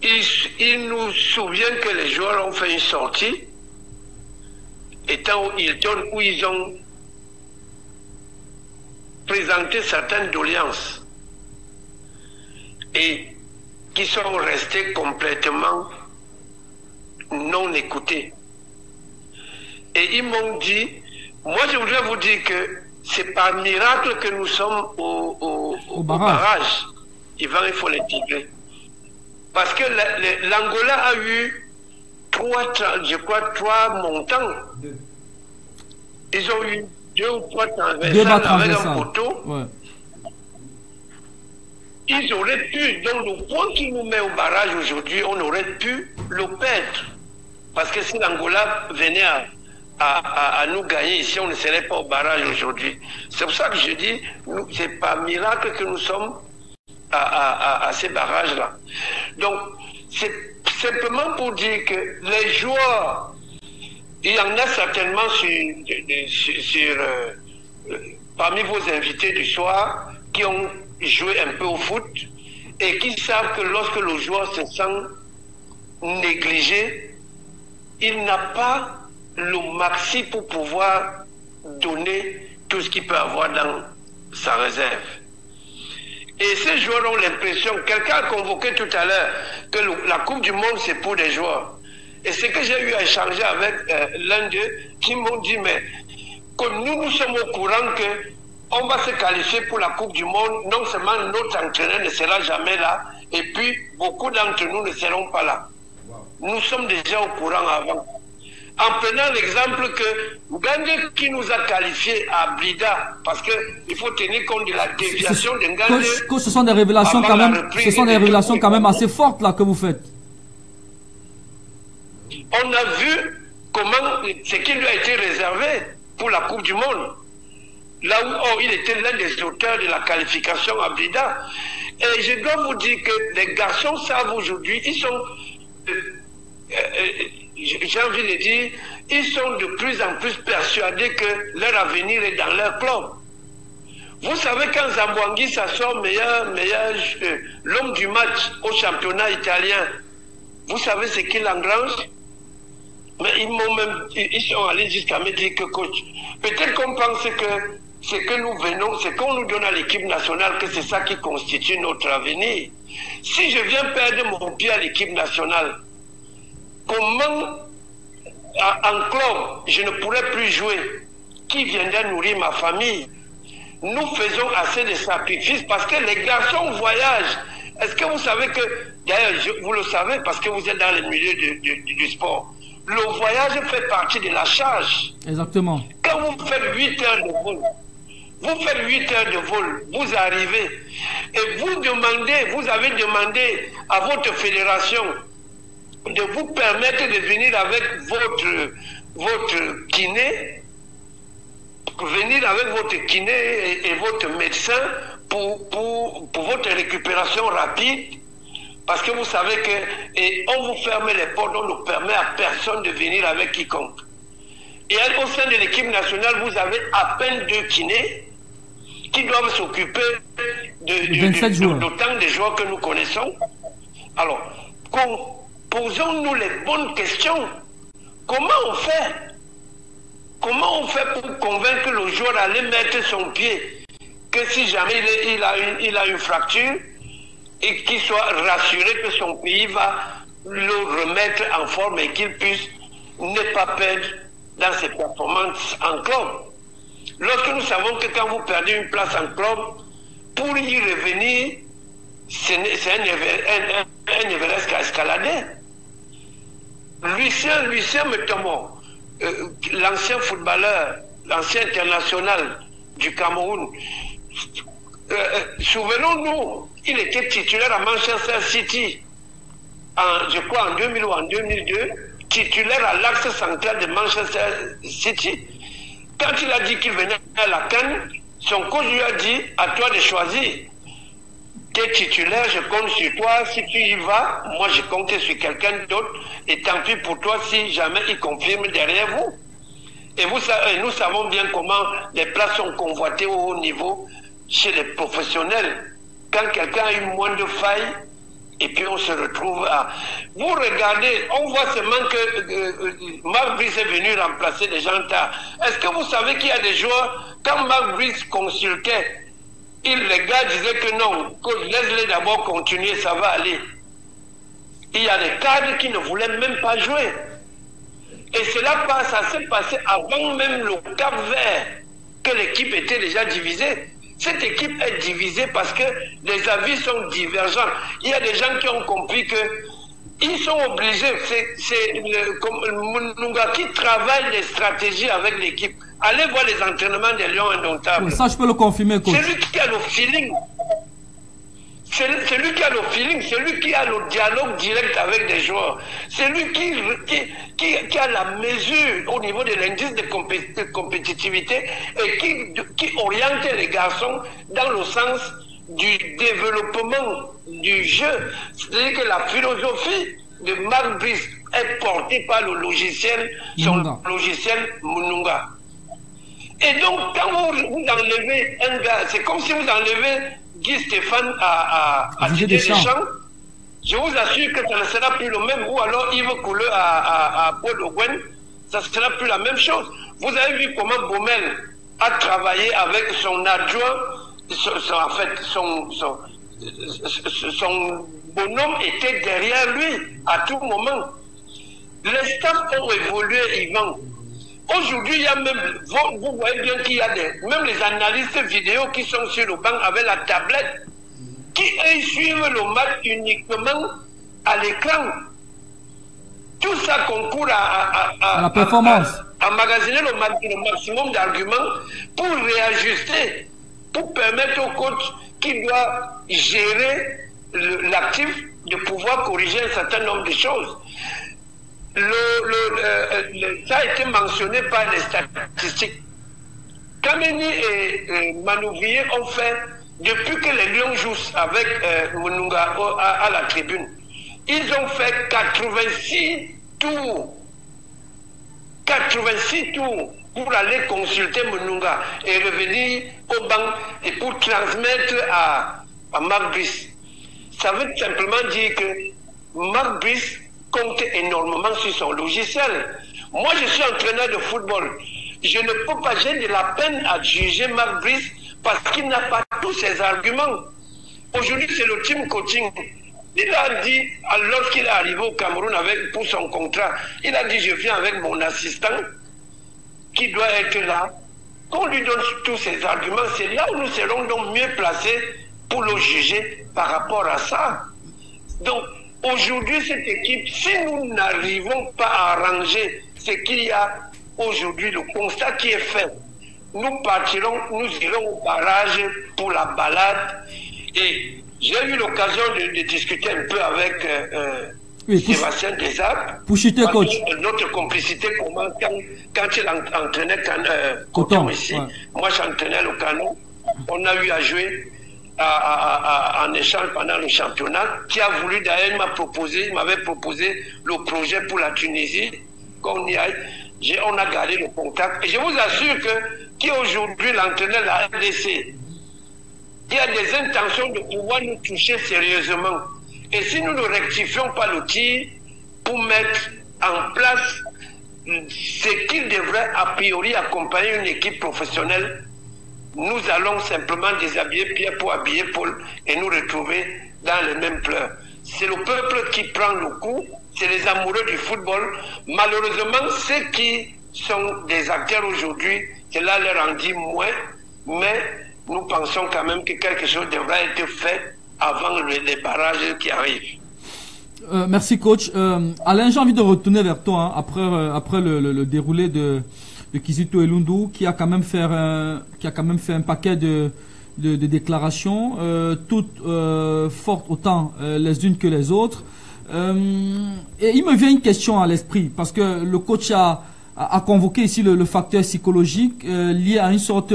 Ils nous souviennent que les joueurs ont fait une sortie, étant au Hilton, où ils ont présenté certaines doléances et qui sont restés complètement non écoutés. Et ils m'ont dit, moi je voudrais vous dire que c'est par miracle que nous sommes au barrage. Il faut les tirer. Parce que l'Angola a eu 3 montants. Ils ont eu 2 ou 3 transversales avec un poteau. Ouais. Ils auraient pu, donc le point qui nous met au barrage aujourd'hui, on aurait pu le perdre. Parce que si l'Angola venait à nous gagner ici, on ne serait pas au barrage aujourd'hui. C'est pour ça que je dis, c'est par miracle que nous sommes à ces barrages-là. Donc, c'est simplement pour dire que les joueurs, il y en a certainement parmi vos invités du soir qui ont joué un peu au foot et qui savent que lorsque le joueur se sent négligé, il n'a pas le maxi pour pouvoir donner tout ce qu'il peut avoir dans sa réserve. Et ces joueurs ont l'impression, quelqu'un a convoqué tout à l'heure, que la Coupe du Monde c'est pour des joueurs. Et c'est que j'ai eu à échanger avec l'un d'eux qui m'ont dit, mais comme nous sommes au courant que on va se qualifier pour la Coupe du Monde, non seulement notre entraîneur ne sera jamais là, et puis beaucoup d'entre nous ne seront pas là. Nous sommes déjà au courant avant. En prenant l'exemple que Ngandé qui nous a qualifiés à Blida, parce qu'il faut tenir compte de la déviation de Ngandé. Coach, ce sont des révélations quand même, quand même assez fortes là que vous faites. On a vu comment ce qui lui a été réservé pour la Coupe du Monde. Là où il était l'un des auteurs de la qualification à Blida. Et je dois vous dire que les garçons savent aujourd'hui, ils sont, j'ai envie de dire, ils sont de plus en plus persuadés que leur avenir est dans leur club. Vous savez, quand Zambouangui s'assort meilleur l'homme du match au championnat italien, vous savez ce qu'il engrange? Mais ils sont allés jusqu'à me dire que coach, peut-être qu'on pense que ce que nous venons, ce qu'on nous donne à l'équipe nationale, que c'est ça qui constitue notre avenir. Si je viens perdre mon pied à l'équipe nationale, comment en club je ne pourrais plus jouer? Qui viendra nourrir ma famille? Nous faisons assez de sacrifices parce que les garçons voyagent. Est-ce que vous savez que, d'ailleurs vous le savez parce que vous êtes dans le milieu du sport, le voyage fait partie de la charge. Exactement. Quand vous faites 8 heures de vol, vous arrivez et vous avez demandé à votre fédération de vous permettre de venir avec votre kiné, et votre médecin pour votre récupération rapide. Parce que vous savez que on vous ferme les portes, on ne permet à personne de venir avec quiconque. Et au sein de l'équipe nationale, vous avez à peine 2 kinés qui doivent s'occuper d'autant de joueurs que nous connaissons. Alors, posons-nous les bonnes questions. Comment on fait? Comment on fait pour convaincre le joueur d'aller mettre son pied? Que si jamais il a une fracture, et qu'il soit rassuré que son pays va le remettre en forme et qu'il puisse ne pas perdre dans ses performances en club. Lorsque nous savons que quand vous perdez une place en club, pour y revenir, c'est un Everest à escalader. Lucien Metamo, l'ancien footballeur, l'ancien international du Cameroun, souvenons-nous, il était titulaire à Manchester City, je crois en 2000 ou en 2002, titulaire à l'axe central de Manchester City. Quand il a dit qu'il venait à la CAN, son coach lui a dit, à toi de choisir. Tu es titulaire, je compte sur toi. Si tu y vas, moi je compte sur quelqu'un d'autre. Et tant pis pour toi si jamais il confirme derrière vous. Et nous savons bien comment les places sont convoitées au haut niveau chez les professionnels. Quand quelqu'un a une moindre faille, et puis on se retrouve à... Vous regardez, on voit seulement que Marc Brice est venu remplacer des gens tard. Est-ce que vous savez qu'il y a des joueurs, quand Marc Brice consultait, les gars disaient que non, laisse-les d'abord continuer, ça va aller. Il y a des cadres qui ne voulaient même pas jouer. Et ça s'est passé avant même le Cap Vert, que l'équipe était déjà divisée. Cette équipe est divisée parce que les avis sont divergents. Il y a des gens qui ont compris que ils sont obligés, c'est Mununga qui travaille les stratégies avec l'équipe. Allez voir les entraînements des Lions Indomptables. Ça, je peux le confirmer, coach. C'est lui qui a le feeling. C'est lui qui a le feeling, c'est lui qui a le dialogue direct avec des joueurs. C'est lui qui a la mesure au niveau de l'indice de compétitivité et qui oriente les garçons dans le sens du développement du jeu. C'est-à-dire que la philosophie de Marc Brice est portée par le logiciel, son logiciel Mununga. Et donc, quand vous enlevez un gars, c'est comme si vous enlevez Guy Stéphane à Didier Deschamps. Je vous assure que ça ne sera plus le même. Ou alors Yves Couleux à Paul Oguen, ça ne sera plus la même chose. Vous avez vu comment Baumel a travaillé avec son adjoint, en fait, son bonhomme était derrière lui à tout moment. Les staffs ont évolué, Yvan. Aujourd'hui, il y a même, vous voyez bien qu'il y a même les analystes vidéo qui sont sur le banc avec la tablette, qui eux suivent le match uniquement à l'écran. Tout ça concourt à la performance. À magasiner le maximum d'arguments pour réajuster, pour permettre au coach qui doit gérer l'actif de pouvoir corriger un certain nombre de choses. Ça a été mentionné par les statistiques. Kameni et Manouvrier ont fait, depuis que les Lions jouent avec Mununga à la tribune, ils ont fait 86 tours. 86 tours pour aller consulter Mununga et revenir au banc et pour transmettre à Marc Brice. Ça veut simplement dire que Marc Brice compte énormément sur son logiciel. Moi, je suis entraîneur de football. Je ne peux pas, j'ai de la peine à juger Marc Brice parce qu'il n'a pas tous ses arguments. Aujourd'hui, c'est le team coaching. Il a dit, lorsqu'il est arrivé au Cameroun pour son contrat, il a dit, je viens avec mon assistant qui doit être là. Qu'on lui donne tous ses arguments, c'est là où nous serons donc mieux placés pour le juger par rapport à ça. Donc, aujourd'hui, cette équipe, si nous n'arrivons pas à arranger ce qu'il y a aujourd'hui, le constat qui est fait, nous partirons, nous irons au barrage pour la balade. Et j'ai eu l'occasion de discuter un peu avec Sébastien Desac. Pouchité, coach. Notre complicité commence quand il entraînait Coton ici. Ouais. Moi, j'entraînais le Canon. On a eu à jouer en échange pendant le championnat, qui a voulu d'ailleurs m'avait proposé le projet pour la Tunisie, qu'on y aille. On a gardé le contact. Et je vous assure qui est aujourd'hui l'entraîneur de la RDC, il y a des intentions de pouvoir nous toucher sérieusement. Et si nous ne rectifions pas le tir pour mettre en place ce qui devrait a priori accompagner une équipe professionnelle, nous allons simplement déshabiller Pierre pour habiller Paul et nous retrouver dans les mêmes pleurs. C'est le peuple qui prend le coup, c'est les amoureux du football. Malheureusement, ceux qui sont des acteurs aujourd'hui, cela leur en dit moins, mais nous pensons quand même que quelque chose devrait être fait avant les barrages qui arrivent. Merci coach. Alain, j'ai envie de retourner vers toi après le déroulé de Kizito Elundu qui a quand même fait un paquet de déclarations, toutes fortes autant les unes que les autres. Et il me vient une question à l'esprit parce que le coach a convoqué ici le facteur psychologique lié à une sorte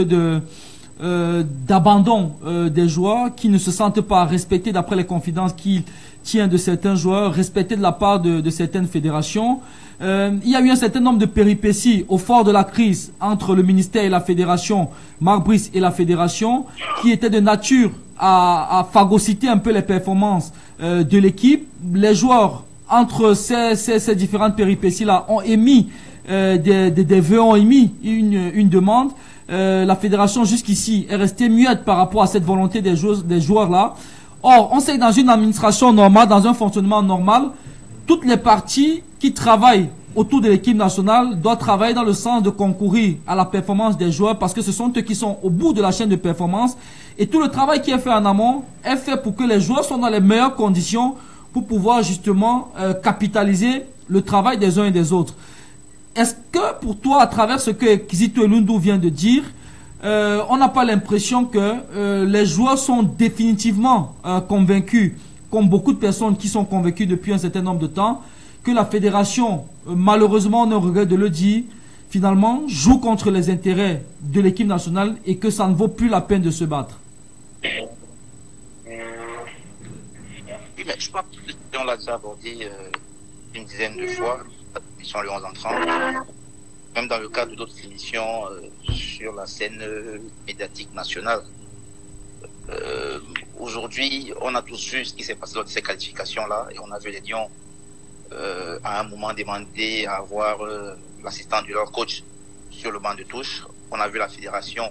d'abandon des joueurs qui ne se sentent pas respectés d'après les confidences qu'il tient de certains joueurs, respectés de la part de certaines fédérations. Il y a eu un certain nombre de péripéties au fort de la crise entre le ministère et la fédération, Marc Brice et la fédération, qui étaient de nature à phagocyter un peu les performances de l'équipe. Les joueurs, entre ces différentes péripéties-là, ont émis des vœux, ont émis une demande. La fédération jusqu'ici est restée muette par rapport à cette volonté des joueurs-là. Or, on sait que dans une administration normale, dans un fonctionnement normal, toutes les parties qui travaillent autour de l'équipe nationale doivent travailler dans le sens de concourir à la performance des joueurs parce que ce sont eux qui sont au bout de la chaîne de performance et tout le travail qui est fait en amont est fait pour que les joueurs soient dans les meilleures conditions pour pouvoir justement capitaliser le travail des uns et des autres. Est-ce que pour toi, à travers ce que Kizito Elundu vient de dire, on n'a pas l'impression que les joueurs sont définitivement convaincus, comme beaucoup de personnes qui sont convaincues depuis un certain nombre de temps, que la fédération, malheureusement, on regrette de le dire, finalement, joue contre les intérêts de l'équipe nationale et que ça ne vaut plus la peine de se battre? Oui, mais je pense qu'on l'a déjà abordé une dizaine de fois, l'émission Le 11 en 30, même dans le cadre d'autres émissions sur la scène médiatique nationale. Aujourd'hui, on a tous vu ce qui s'est passé lors de ces qualifications-là et on a vu les Lions à un moment demander à avoir l'assistant de leur coach sur le banc de touche. On a vu la fédération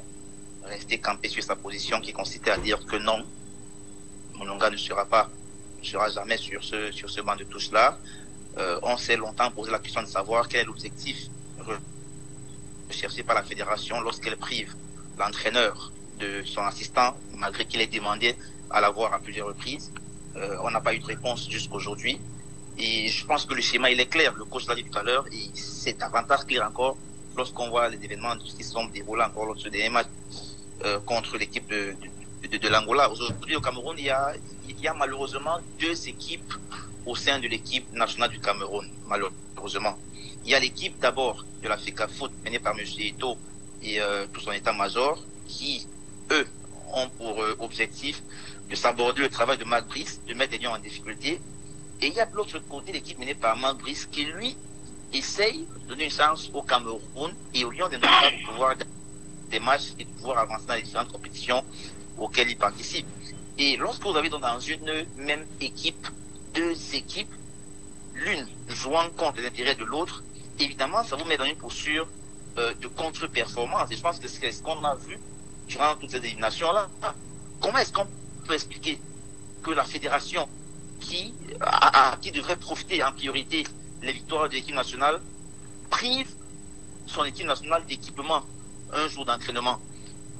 rester campée sur sa position qui consistait à dire que non, Mononga ne sera jamais sur ce banc de touche-là. On s'est longtemps posé la question de savoir quel est l'objectif recherché par la fédération lorsqu'elle prive l'entraîneur de son assistant, malgré qu'il ait demandé à l'avoir à plusieurs reprises. On n'a pas eu de réponse jusqu'aujourd'hui. Et je pense que le schéma, il est clair. Le coach l'a dit tout à l'heure, et c'est davantage clair encore lorsqu'on voit les événements qui sont déroulés encore lors de ce dernier match contre l'équipe de l'Angola. Aujourd'hui, au Cameroun, il y a malheureusement deux équipes au sein de l'équipe nationale du Cameroun, malheureusement. Il y a l'équipe d'abord de la FECAFOOT menée par M. Eto'o et tout son état-major qui, eux, ont pour objectif de s'aborder le travail de Marc Brice, de mettre les Lions en difficulté. Et il y a de l'autre côté l'équipe menée par Marc Brice qui, lui, essaye de donner une chance au Cameroun et aux Lions de pouvoir des matchs et de pouvoir avancer dans les différentes compétitions auxquelles ils participent. Et lorsque vous avez dans une même équipe, deux équipes, l'une jouant contre les intérêts de l'autre, évidemment, ça vous met dans une posture de contre-performance. Et je pense que c'est ce qu'on a vu durant toutes ces éliminations-là. Comment est-ce qu'on peut expliquer que la fédération qui devrait profiter en priorité les victoires de l'équipe nationale prive son équipe nationale d'équipement un jour d'entraînement?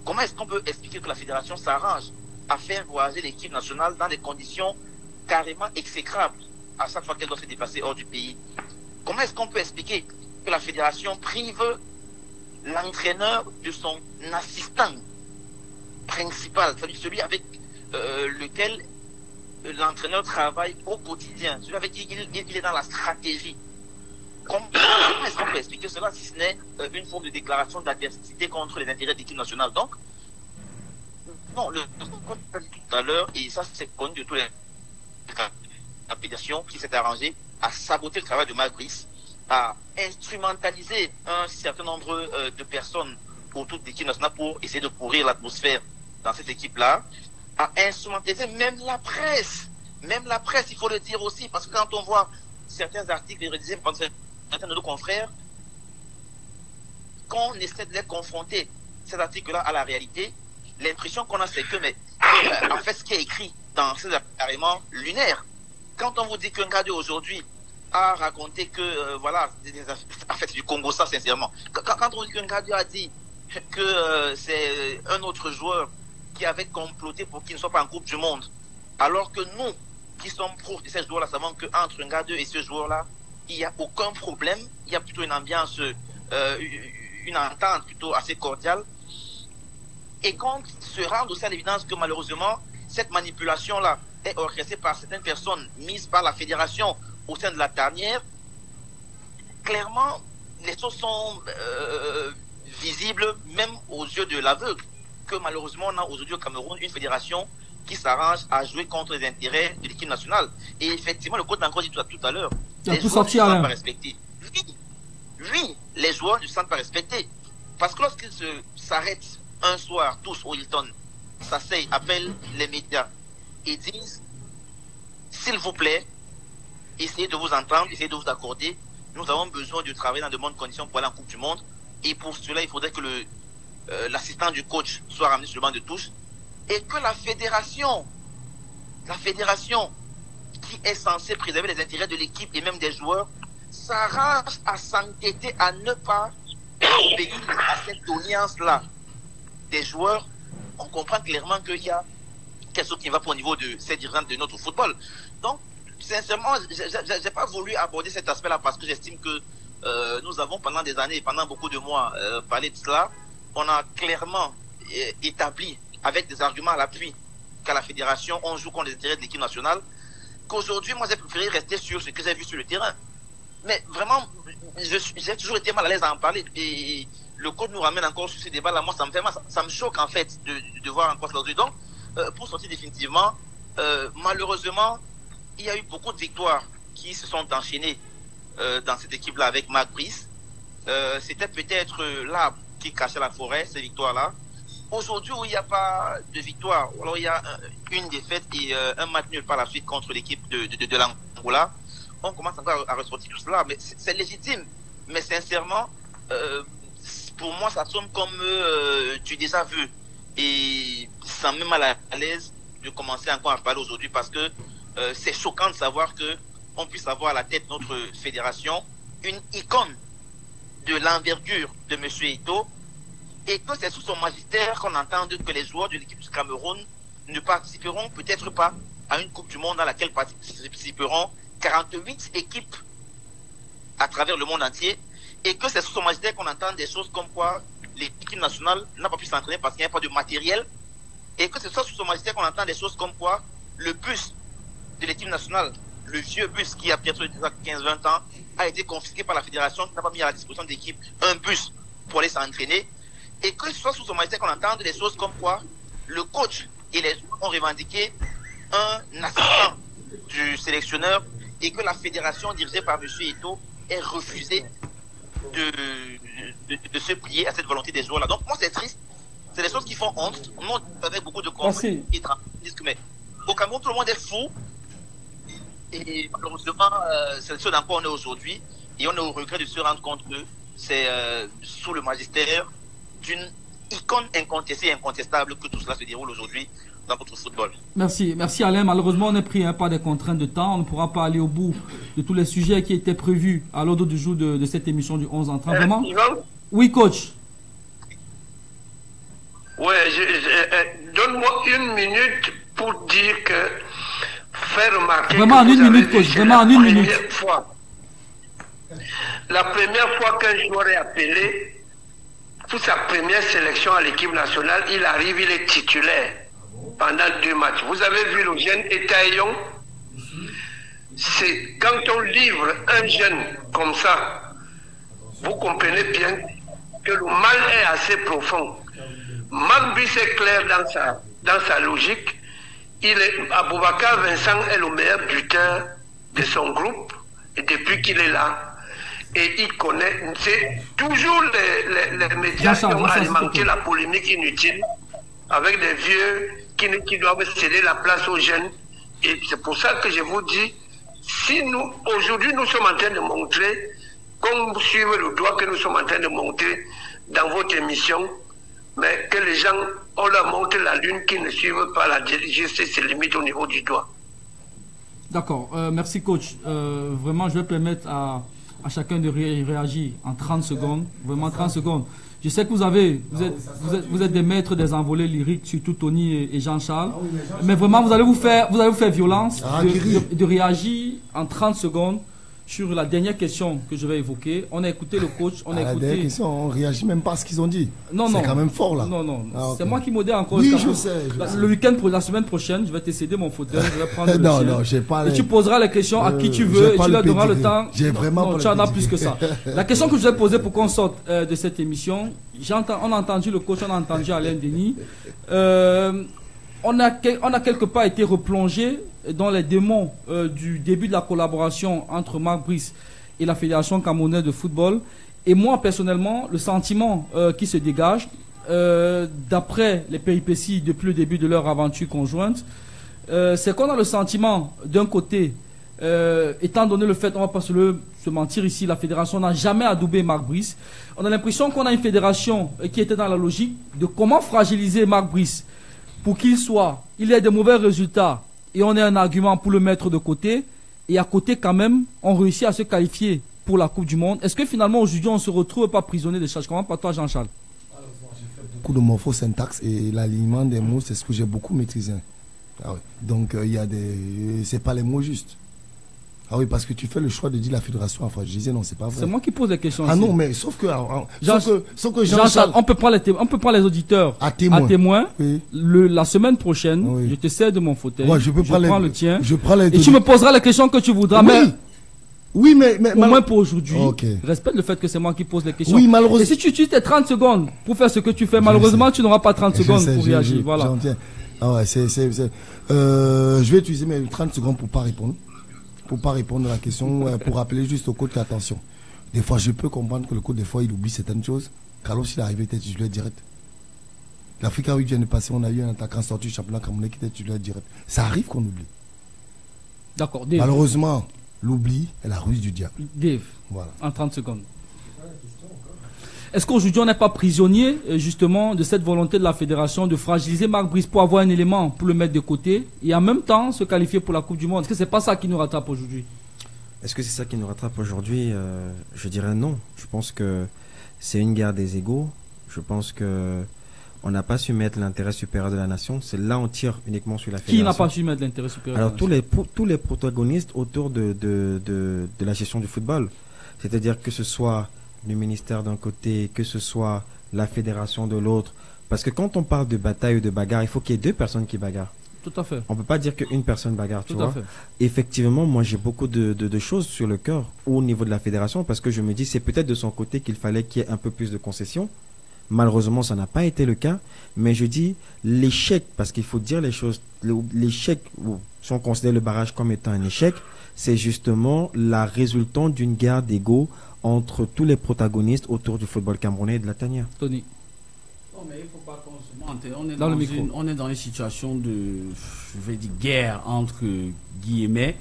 Comment est-ce qu'on peut expliquer que la fédération s'arrange à faire voyager l'équipe nationale dans des conditions carrément exécrables à chaque fois qu'elle doit se déplacer hors du pays? Comment est-ce qu'on peut expliquer que la fédération prive l'entraîneur de son assistant principal, c'est-à-dire celui avec lequel l'entraîneur travaille au quotidien, celui avec qui il est dans la stratégie? Comment est-ce qu'on peut expliquer cela si ce n'est une forme de déclaration d'adversité contre les intérêts de l'équipe nationale? Donc, non, le tout à l'heure, et ça c'est connu de tous les la fédération qui s'est arrangée à saboter le travail de Marc Brice, à instrumentaliser un certain nombre de personnes autour de l'équipe nationale pour essayer de pourrir l'atmosphère dans cette équipe-là, à instrumentaliser même la presse, il faut le dire aussi, parce que quand on voit certains articles réalisés par certains de nos confrères, quand on essaie de les confronter, ces articles-là, à la réalité, l'impression qu'on a, c'est que, en fait, ce qui est écrit dans ces articles carrément lunaire. Quand on vous dit qu'un gars aujourd'hui a raconté que, voilà, en fait, c'est du Congo, ça, sincèrement. Quand on dit qu'un gars a dit que c'est un autre joueur qui avait comploté pour qu'il ne soit pas en Coupe du Monde, Alors que nous, qui sommes pros de ces joueurs-là, savons qu'entre Ngadeu et ce joueur-là, il n'y a aucun problème. Il y a plutôt une ambiance, une entente plutôt assez cordiale. Et qu'on se rende aussi à l'évidence que malheureusement, cette manipulation-là est orchestrée par certaines personnes mises par la fédération au sein de la dernière, clairement, les choses sont visibles même aux yeux de l'aveugle, que malheureusement on a aujourd'hui au Cameroun une fédération qui s'arrange à jouer contre les intérêts de l'équipe nationale. Et effectivement, le coach encore dit tout à l'heure, les joueurs ne sont pas respectés. Oui, les joueurs ne sont pas respectés. Parce que lorsqu'ils s'arrêtent un soir, tous au Hilton, s'asseyent, appellent les médias et disent, s'il vous plaît, essayez de vous entendre, essayez de vous accorder. Nous avons besoin de travailler dans de bonnes conditions pour aller en Coupe du Monde. Et pour cela, il faudrait que l'assistant du coach soit ramené sur le banc de touche. Et que la fédération qui est censée préserver les intérêts de l'équipe et même des joueurs, s'arrange à s'entêter à ne pas obéir à cette doléance-là des joueurs. On comprend clairement qu'il y a quelque chose qui ne va pas au niveau de ces dirigeants de notre football. Donc, sincèrement, je n'ai pas voulu aborder cet aspect-là parce que j'estime que nous avons pendant des années, pendant beaucoup de mois, parlé de cela. On a clairement établi, avec des arguments à l'appui, qu'à la fédération, on joue contre les intérêts de l'équipe nationale. Qu'aujourd'hui, moi, j'ai préféré rester sur ce que j'ai vu sur le terrain. Mais vraiment, j'ai toujours été mal à l'aise à en parler. Et le coach nous ramène encore sur ces débats-là. Moi, ça me fait mal, ça me choque en fait de voir encore cela aujourd'hui. Donc, pour sortir définitivement, malheureusement, il y a eu beaucoup de victoires qui se sont enchaînées dans cette équipe-là avec Marc Brice. C'était peut-être l'arbre qui cachait la forêt, ces victoires-là. Aujourd'hui, où il n'y a pas de victoire, alors il y a une défaite et un match nul par la suite contre l'équipe de l'Angola. On commence encore à ressortir tout cela, mais c'est légitime. Mais sincèrement, pour moi, ça sonne comme du déjà-vu. Et ça me met mal à l'aise de commencer encore à parler aujourd'hui parce que c'est choquant de savoir qu'on puisse avoir à la tête de notre fédération une icône de l'envergure de M. Eto'o et que c'est sous son magistère qu'on entend que les joueurs de l'équipe du Cameroun ne participeront peut-être pas à une Coupe du Monde dans laquelle participeront 48 équipes à travers le monde entier et que c'est sous son magistère qu'on entend des choses comme quoi l'équipe nationale n'a pas pu s'entraîner parce qu'il n'y a pas de matériel et que c'est sous son magistère qu'on entend des choses comme quoi le bus de l'équipe nationale, le vieux bus qui a peut-être 15-20 ans, a été confisqué par la fédération qui n'a pas mis à la disposition de l'équipe un bus pour aller s'entraîner et que ce soit sous son magistère qu'on entende des choses comme quoi le coach et les joueurs ont revendiqué un assistant du sélectionneur et que la fédération dirigée par M. Eto'o ait refusé de se plier à cette volonté des joueurs-là. Donc moi c'est triste, c'est des choses qui font honte. Nous avec beaucoup de conflits et disent que mais au Cameroun tout le monde est fou et malheureusement c'est ce dans quoi on est aujourd'hui et on est au regret de se rendre compte que c'est sous le magistère d'une icône incontestée et incontestable que tout cela se déroule aujourd'hui dans notre football. Merci Alain. Malheureusement, on est pris par des contraintes de temps. On ne pourra pas aller au bout de tous les sujets qui étaient prévus à l'ordre du jour de cette émission du 11 en 30. Vraiment? Oui, coach. Ouais, donne-moi une minute pour dire que faire remarquer. Vraiment en une minute, coach. Vraiment en une minute. La première fois qu'un joueur est appelé pour sa première sélection à l'équipe nationale, il arrive, il est titulaire pendant 2 matchs. Vous avez vu le jeune Etaillon? C'est quand on livre un jeune comme ça, vous comprenez bien que le mal est assez profond. Magbi c'est clair dans sa logique. Aboubakar Vincent est le meilleur buteur de son groupe et depuis qu'il est là. Et il connaît, c'est toujours les médias qui ont alimenté la polémique inutile avec des vieux qui doivent céder la place aux jeunes. Et c'est pour ça que je vous dis, si nous, aujourd'hui, nous sommes en train de montrer, comme vous suivez le doigt que nous sommes en train de montrer dans votre émission, mais que les gens, on leur montre la lune qui ne suivent pas la justice, c'est limite au niveau du doigt. D'accord, merci coach. Vraiment, je vais permettre à chacun de réagir en 30 secondes, vraiment 30 secondes. Je sais que vous êtes des maîtres des envolées lyriques, surtout Tony et Jean-Charles. Mais vraiment, vous allez vous faire violence de réagir en 30 secondes sur la dernière question que je vais évoquer. On a écouté le coach, on a écouté... La dernière question, on réagit même pas à ce qu'ils ont dit. Non. C'est quand même fort là. Non. Ah, c'est ok. moi qui modère encore. Oui, je sais. Le week-end, la semaine prochaine, je vais te céder mon fauteuil, je vais prendre le Non, tien. non, j'ai pas Et tu poseras les questions à qui tu j'ai veux et pas tu le leur donneras le pédigré. temps. J'ai vraiment Non, pas tu le en as pédigré. plus que ça. La question que je vais poser pour qu'on sorte de cette émission, on a entendu le coach, on a entendu Alain Denis. On a quelque part été replongé dans les démons du début de la collaboration entre Marc Brice et la Fédération camerounaise de football. Et moi, personnellement, le sentiment qui se dégage, d'après les péripéties depuis le début de leur aventure conjointe, c'est qu'on a le sentiment, d'un côté, étant donné le fait, on ne va pas se mentir ici, la fédération n'a jamais adoubé Marc Brice. On a l'impression qu'on a une fédération qui était dans la logique de comment fragiliser Marc Brice pour il ait de mauvais résultats et on ait un argument pour le mettre de côté. Et à côté, quand même, on réussit à se qualifier pour la Coupe du Monde. Est-ce que finalement, aujourd'hui, on ne se retrouve pas prisonnier de charge? Comment pas toi, Jean-Charles? Beaucoup de morpho-syntaxe et l'alignement des mots, c'est ce que j'ai beaucoup maîtrisé. Ah oui. Donc, il y a c'est pas les mots justes. Ah oui, parce que tu fais le choix de dire la fédération. Enfin, je disais non, c'est pas vrai. C'est moi qui pose les questions. Ah ici. non, mais sauf que Jean-Charles, Jean-Charles, on peut prendre les auditeurs à témoin. Oui. La semaine prochaine, Oui. je te cède mon fauteuil. Ouais, je prends le tien. Je prends les Et tu me poseras les questions que tu voudras. Oui, mais au moins pour aujourd'hui, Ok. respecte le fait que c'est moi qui pose les questions. Oui, malheureusement. Et si tu utilises tes 30 secondes pour faire ce que tu fais, malheureusement, tu n'auras pas 30 secondes pour réagir. Voilà. J'en tiens. Ah ouais, je vais utiliser mes 30 secondes pour pas répondre. Pour pas répondre à la question, pour rappeler juste au coach qu'attention. Des fois, je peux comprendre que le coach, des fois, il oublie certaines choses. Carlos, il est arrivé, était titulaire direct. L'Afrique oui, vient de passer, on a eu un attaquant sorti du championnat camerounais qui était titulaire direct. Ça arrive qu'on oublie. D'accord, Dave. Malheureusement, l'oubli est la ruse du diable. Dave, Voilà. en 30 secondes. Est-ce qu'aujourd'hui on n'est pas prisonnier justement de cette volonté de la fédération de fragiliser Marc Brice pour avoir un élément pour le mettre de côté et en même temps se qualifier pour la Coupe du Monde? Est-ce que c'est pas ça qui nous rattrape aujourd'hui? Est-ce que c'est ça qui nous rattrape aujourd'hui? Je dirais non. Je pense que c'est une guerre des égaux. Je pense que on n'a pas su mettre l'intérêt supérieur de la nation. C'est là on tire uniquement sur la fédération. Qui n'a pas su mettre l'intérêt supérieur? Alors tous les protagonistes autour de la gestion du football, c'est-à-dire que ce soit le ministère d'un côté, que ce soit la fédération de l'autre, parce que quand on parle de bataille ou de bagarre, il faut qu'il y ait deux personnes qui bagarrent. Tout à fait. On peut pas dire qu'une personne bagarre, tu Tout à vois. fait. Effectivement, moi j'ai beaucoup de choses sur le cœur au niveau de la fédération, parce que je me dis c'est peut-être de son côté qu'il fallait qu'il y ait un peu plus de concessions. Malheureusement, ça n'a pas été le cas, mais je dis l'échec, parce qu'il faut dire les choses, l'échec, si on considère le barrage comme étant un échec, c'est justement la résultante d'une guerre d'ego entre tous les protagonistes autour du football camerounais et de la tanière. Tony. Non, mais il ne faut pas qu'on se mente. On est dans une situation de, je vais dire, guerre entre guillemets,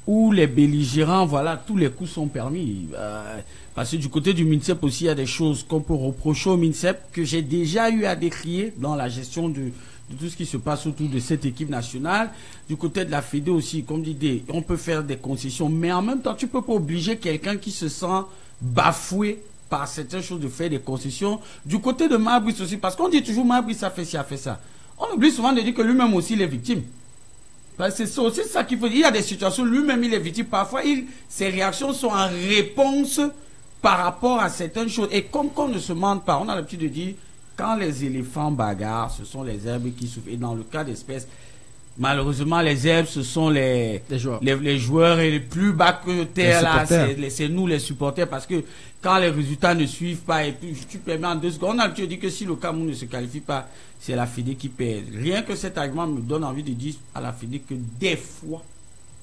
où les belligérants, voilà, tous les coups sont permis. Parce que du côté du MINSEP aussi, il y a des choses qu'on peut reprocher au MINSEP que j'ai déjà eu à décrier dans la gestion de tout ce qui se passe autour de cette équipe nationale. Du côté de la Fédé aussi, comme dit, on peut faire des concessions, mais en même temps, tu ne peux pas obliger quelqu'un qui se sent bafoué par certaines choses de faire des concessions. Du côté de Marc Brice aussi, parce qu'on dit toujours Marc Brice a fait ci, a fait ça. On oublie souvent de dire que lui-même aussi il est victime. C'est aussi ça qu'il faut dire. Il y a des situations, lui-même il est victime. Parfois, ses réactions sont en réponse par rapport à certaines choses. Et comme qu'on ne se mente pas, on a l'habitude de dire, quand les éléphants bagarrent, ce sont les herbes qui souffrent. Et dans le cas d'espèces, malheureusement, les herbes, ce sont les joueurs et les plus bas que terre, là, c'est nous les supporters, parce que quand les résultats ne suivent pas, et puis tu permets en 2 secondes, on a l'habitude de dire que si le Cameroun ne se qualifie pas, c'est la Fédé qui perd. Rien que cet argument me donne envie de dire à la Fédé que des fois,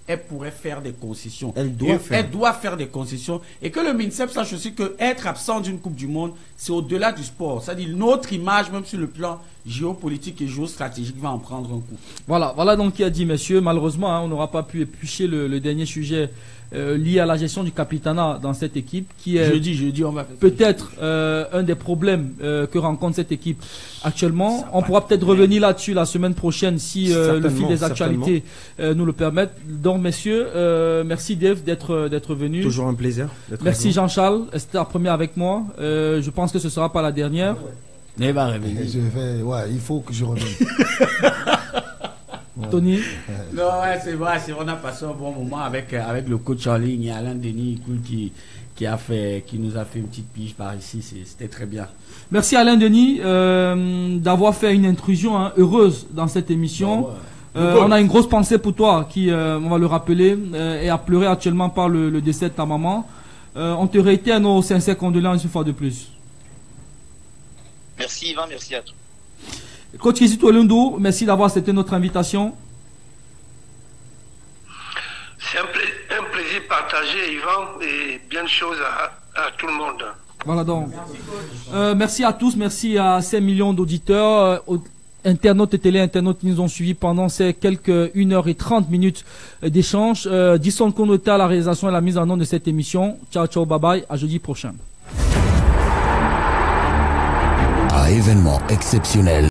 elle pourrait faire des concessions. Elle doit faire des concessions. Et que le MINSEP sache aussi que être absent d'une Coupe du Monde, c'est au-delà du sport. C'est-à-dire notre image, même sur le plan géopolitique et géostratégique, va en prendre un coup. Voilà donc qui a dit, messieurs. Malheureusement, on n'aura pas pu éplucher le dernier sujet liées à la gestion du capitanat dans cette équipe, qui est jeudi, on va faire peut-être un des problèmes que rencontre cette équipe actuellement. On pourra peut-être revenir là-dessus la semaine prochaine si le fil des actualités nous le permettent. Donc, messieurs, merci Dave d'être venu. Toujours un plaisir. Merci Jean-Charles, c'était la première avec moi. Je pense que ce ne sera pas la dernière. Il va revenir. Il faut que je revienne. Tony. Non, c'est vrai, on a passé un bon moment avec le coach en ligne et Alain Denis qui nous a fait une petite pige par ici. C'était très bien. Merci Alain Denis d'avoir fait une intrusion heureuse dans cette émission. On a une grosse pensée pour toi qui, on va le rappeler, est à pleurer actuellement par le décès de ta maman. On te réitère nos sincères condoléances une fois de plus. Merci Yvan, merci à tous. Coach Kizito Lundo, merci d'avoir accepté notre invitation. C'est un plaisir partagé, Yvan, et bien de choses à tout le monde. Voilà donc. Merci à tous, merci à 5 millions d'auditeurs, internautes et télé-internautes qui nous ont suivis pendant ces quelques 1h30 d'échange. Disson Konota à la réalisation et la mise en onde de cette émission. Ciao, ciao, bye bye, à jeudi prochain. À événement exceptionnel.